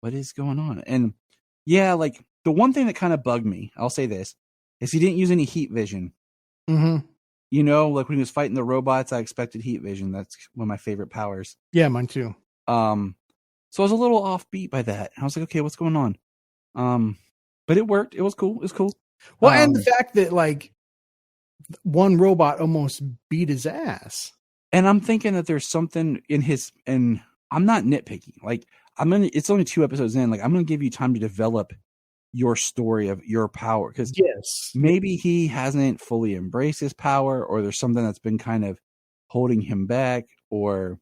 what is going on? And yeah, like the one thing that kind of bugged me, I'll say this, is he didn't use any heat vision. Mm-hmm. Like when he was fighting the robots, I expected heat vision. That's one of my favorite powers. Yeah, mine too. So I was a little offbeat by that. I was like, okay, what's going on? But it worked. It was cool. It was cool. Well, and the fact that like one robot almost beat his ass. And I'm thinking that there's something in his, and I'm not nitpicking. Like it's only 2 episodes in. Like I'm going to give you time to develop your story of your power, because maybe he hasn't fully embraced his power, or there's something that's been kind of holding him back, or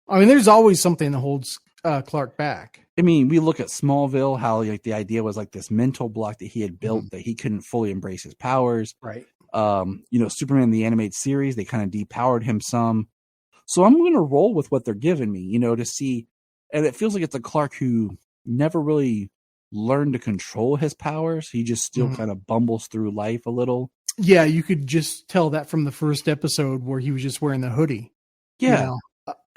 I mean, there's always something that holds Clark back. I mean, we look at Smallville, how like the idea was like this mental block that he had built that he couldn't fully embrace his powers. Right. Superman, the animated series, they kind of depowered him some. So I'm going to roll with what they're giving me, to see. And it feels like it's a Clark who never really learned to control his powers. He just still kind of bumbles through life a little. Yeah, you could just tell that from the first episode where he was just wearing the hoodie. Yeah.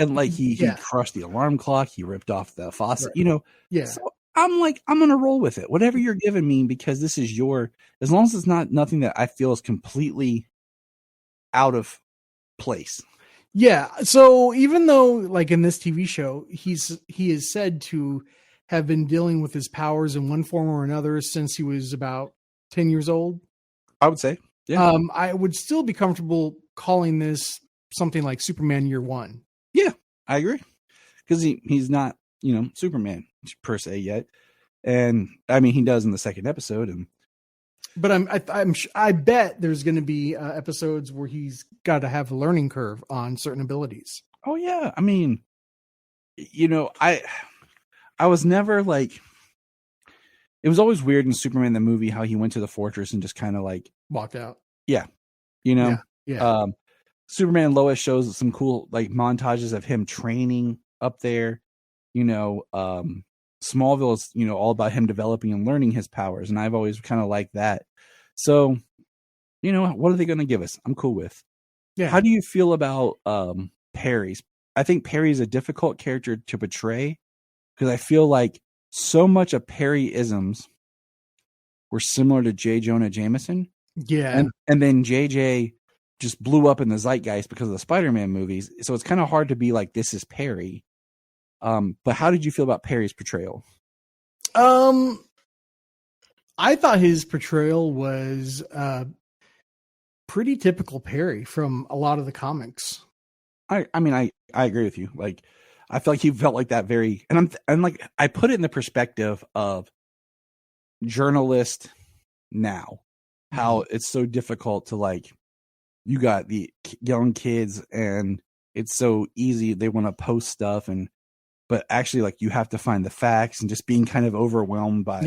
And like he crushed the alarm clock, he ripped off the faucet, Yeah. So I'm like, I'm gonna roll with it. Whatever you're giving me, because this is as long as it's not nothing that I feel is completely out of place. Yeah. So even though like in this TV show, he is said to have been dealing with his powers in one form or another since he was about 10 years old, I would say. Yeah. I would still be comfortable calling this something like Superman Year One. Yeah, I agree. Because he's not, Superman per se yet. And I mean, he does in the second episode. But I bet there's going to be episodes where he's got to have a learning curve on certain abilities. Oh yeah. I mean, I was never like, it was always weird in Superman the movie how he went to the Fortress and just kind of like walked out. Yeah. Yeah. Superman and Lois shows some cool like montages of him training up there. Smallville is, all about him developing and learning his powers. And I've always kind of liked that. So, what are they going to give us? I'm cool with. Yeah. How do you feel about Perry's? I think Perry's a difficult character to portray because I feel like so much of Perry-isms were similar to J. Jonah Jameson. Yeah. And then JJ just blew up in the zeitgeist because of the Spider-Man movies. So it's kind of hard to be like, this is Perry. But how did you feel about Perry's portrayal? I thought his portrayal was pretty typical Perry from a lot of the comics. I agree with you. Like, I feel like he felt like that very, and I'm like, I put it in the perspective of journalist now, how it's so difficult to like, you got the young kids and it's so easy. They want to post stuff but actually like you have to find the facts and just being kind of overwhelmed by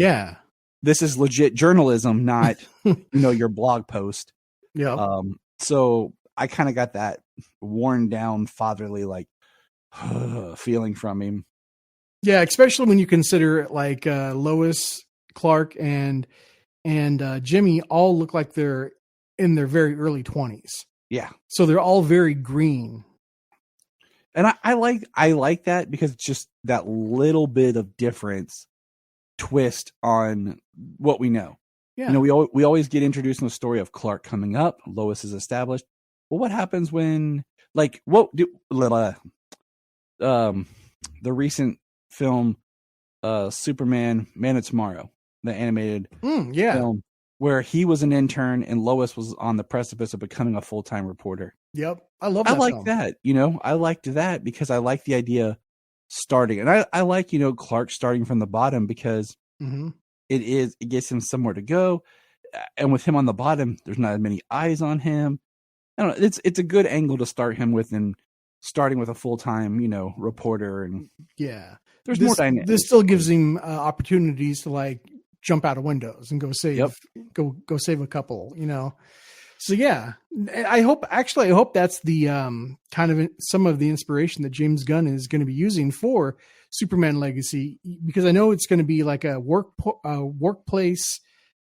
this is legit journalism, not your blog post. Yeah. So I kind of got that worn down fatherly feeling from him. Yeah, especially when you consider like Lois, Clark, and Jimmy all look like they're in their very early 20s. Yeah. So they're all very green. And I like that because it's just that little bit of difference twist on what we know. Yeah. We always get introduced in the story of Clark coming up, Lois is established. Well, what happens when the recent film Superman Man of Tomorrow, the animated film, where he was an intern and Lois was on the precipice of becoming a full-time reporter. Yep. I love that. I like film. that. I liked that because I like the idea starting. And I like, Clark starting from the bottom because it gets him somewhere to go. And with him on the bottom, there's not as many eyes on him. I don't know. It's a good angle to start him with, and starting with a full-time, reporter. And there's more dynamics. This still gives him opportunities to jump out of windows and go save, go save a couple, So yeah, I hope that's the kind of some of the inspiration that James Gunn is going to be using for Superman Legacy, because I know it's going to be like a workplace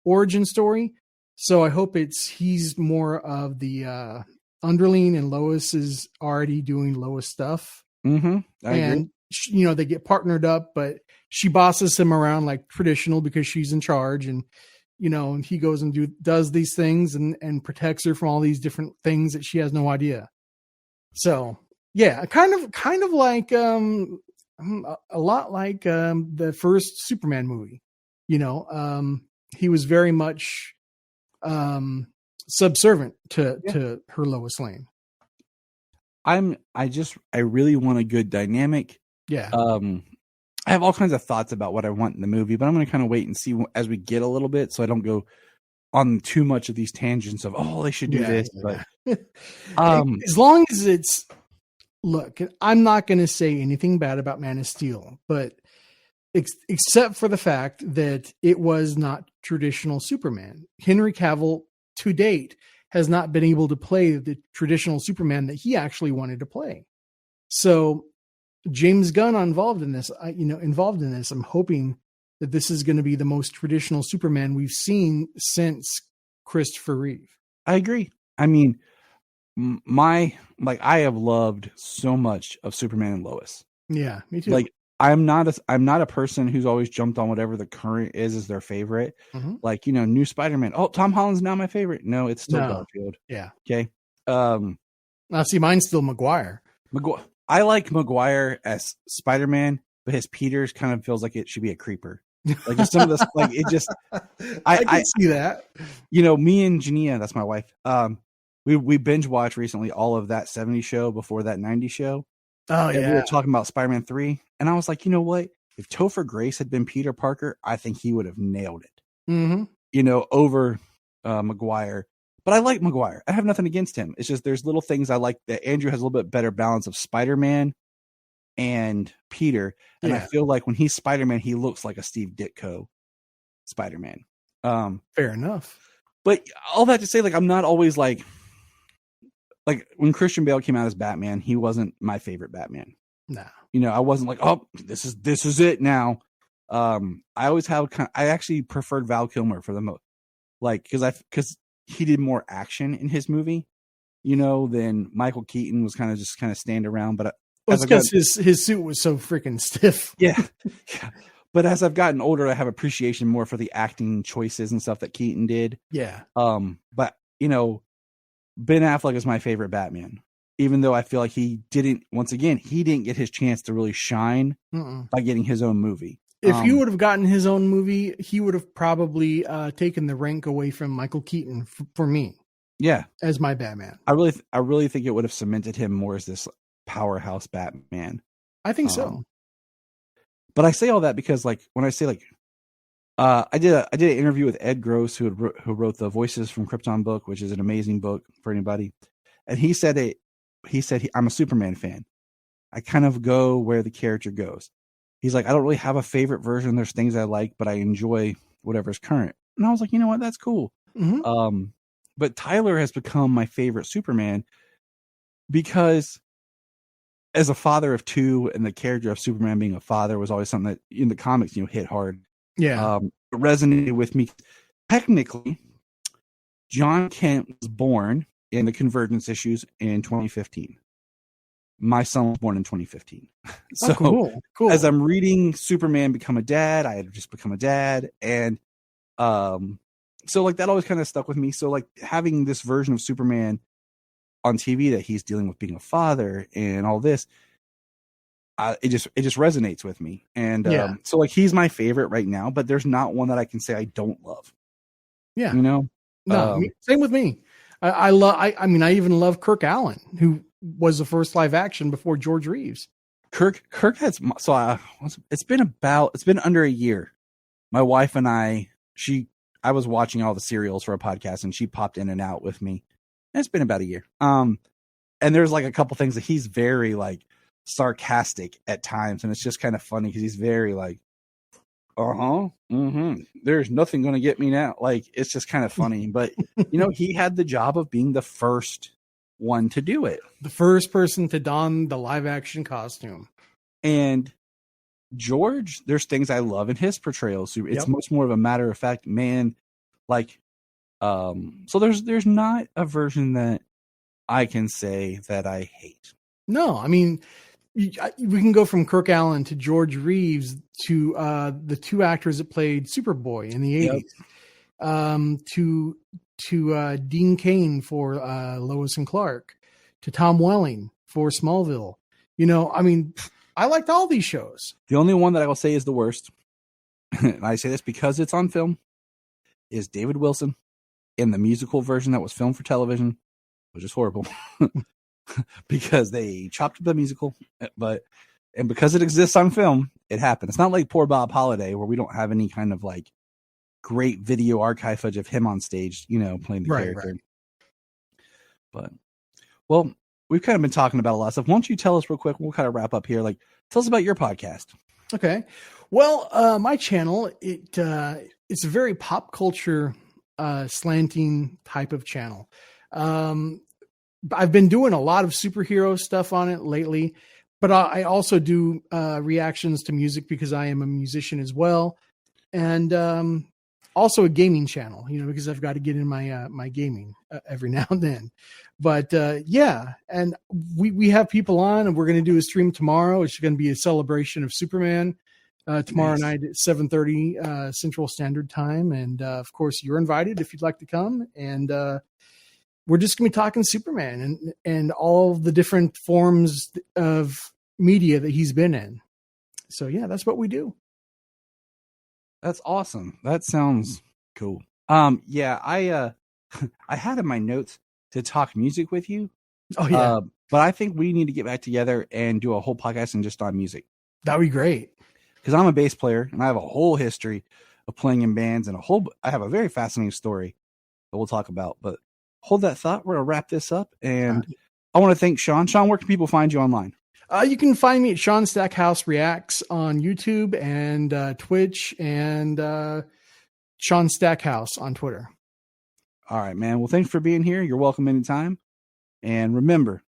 origin story. So I hope he's more of the underling, and Lois is already doing Lois stuff. Mm-hmm. I agree. They get partnered up, but she bosses him around like traditional because she's in charge, and and he goes and does these things and protects her from all these different things that she has no idea. So yeah, kind of like a lot like the first Superman movie. He was very much subservient to her Lois Lane. I really want a good dynamic. Yeah. I have all kinds of thoughts about what I want in the movie, but I'm going to kind of wait and see as we get a little bit, so I don't go on too much of these tangents of, they should do this. Yeah. But as long as look, I'm not going to say anything bad about Man of Steel, but except for the fact that it was not traditional Superman. Henry Cavill to date has not been able to play the traditional Superman that he actually wanted to play. So James Gunn involved in this. I'm hoping that this is going to be the most traditional Superman we've seen since Christopher Reeve. I agree. I mean, I have loved so much of Superman and Lois. Yeah, me too. I'm not a person who's always jumped on whatever the current is as their favorite. Mm-hmm. New Spider-Man. Oh, Tom Holland's now my favorite. No, it's still Garfield. Yeah. Okay. Now see, mine's still Maguire. I like Maguire as Spider-Man, but his Peters kind of feels like it should be a creeper. Just some of this, it just. I can see that. Me and Jania, that's my wife. We binge watched recently all of that 70s show before that 90s show. Oh and yeah. We were talking about Spider-Man 3, and I was like, you know what? If Topher Grace had been Peter Parker, I think he would have nailed it. Mm-hmm. Over Maguire. But I like Maguire. I have nothing against him. It's just there's little things I like that Andrew has a little bit better balance of Spider-Man and Peter. And I feel like when he's Spider-Man, he looks like a Steve Ditko Spider-Man. Fair enough. But all that to say, I'm not always like when Christian Bale came out as Batman, he wasn't my favorite Batman. No. I wasn't like, oh, this is it now. I always I actually preferred Val Kilmer for the most, because he did more action in his movie, than Michael Keaton was kind of stand around. But it's because his suit was so freaking stiff. Yeah. But as I've gotten older, I have appreciation more for the acting choices and stuff that Keaton did. Yeah. But Ben Affleck is my favorite Batman, even though I feel like he didn't get his chance to really shine by getting his own movie. If he would have gotten his own movie, he would have probably taken the rank away from Michael Keaton for me. Yeah, as my Batman. I really think it would have cemented him more as this powerhouse Batman. I think so. But I say all that because, when I say I did an interview with Ed Gross, who wrote the Voices from Krypton book, which is an amazing book for anybody, and he said I'm a Superman fan. I kind of go where the character goes. He's like, I don't really have a favorite version. There's things I like, but I enjoy whatever's current. And I was like, you know what? That's cool. Mm-hmm. But Tyler has become my favorite Superman because as a father of two, and the character of Superman being a father was always something that in the comics, hit hard. Yeah. It resonated with me. Technically, John Kent was born in the Convergence issues in 2015. My son was born in 2015. So cool. As I'm reading Superman become a dad, I had just become a dad. And so like that always kind of stuck with me. So like having this version of Superman on TV that he's dealing with being a father and all this, it just resonates with me. And so like he's my favorite right now, but there's not one that I can say I don't love. Yeah. No, same with me. I even love Kirk Allen, who was the first live action before George Reeves. Kirk has, it's been under a year. My wife and I was watching all the serials for a podcast, and she popped in and out with me. And it's been about a year. And there's like a couple things that he's very like sarcastic at times, and it's just kind of funny because he's very like, there's nothing going to get me now. Like, it's just kind of funny, but he had the job of being the first one to do it. The first person to don the live action costume. And George, there's things I love in his portrayal. So it's much more of a matter of fact, man. Like, so there's not a version that I can say that I hate. No, I mean, we can go from Kirk Allen to George Reeves to the two actors that played Superboy in the 80s, to Dean Cain for Lois and Clark, to Tom Welling for Smallville. I mean, I liked all these shows. The only one that I will say is the worst, and I say this because it's on film, is David Wilson in the musical version that was filmed for television, which is horrible. Because they chopped up the musical, and because it exists on film, it happened. It's not like Poor Bob Holiday, where we don't have any kind of like great video archive footage of him on stage, playing the character. Right. But, well, we've kind of been talking about a lot of stuff. Why don't you tell us real quick? We'll kind of wrap up here. Like, tell us about your podcast. Okay. Well, my channel, it's a very pop culture slanting type of channel. I've been doing a lot of superhero stuff on it lately, but I also do reactions to music because I am a musician as well. And also a gaming channel, because I've got to get in my gaming every now and then. But and we have people on, and we're going to do a stream tomorrow. It's going to be a celebration of Superman tomorrow night at 7:30 Central Standard Time. And of course, you're invited if you'd like to come. And we're just going to be talking Superman and all the different forms of media that he's been in. So yeah, that's what we do. That's awesome. That sounds cool. I had in my notes to talk music with you. Oh yeah. But I think we need to get back together and do a whole podcast and just on music. That'd be great. Because I'm a bass player and I have a whole history of playing in bands and I have a very fascinating story that we'll talk about, but hold that thought. We're going to wrap this up. And I want to thank Sean. Sean, where can people find you online? You can find me at Sean Stackhouse Reacts on YouTube and Twitch, and Sean Stackhouse on Twitter. All right, man. Well, thanks for being here. You're welcome anytime. And remember,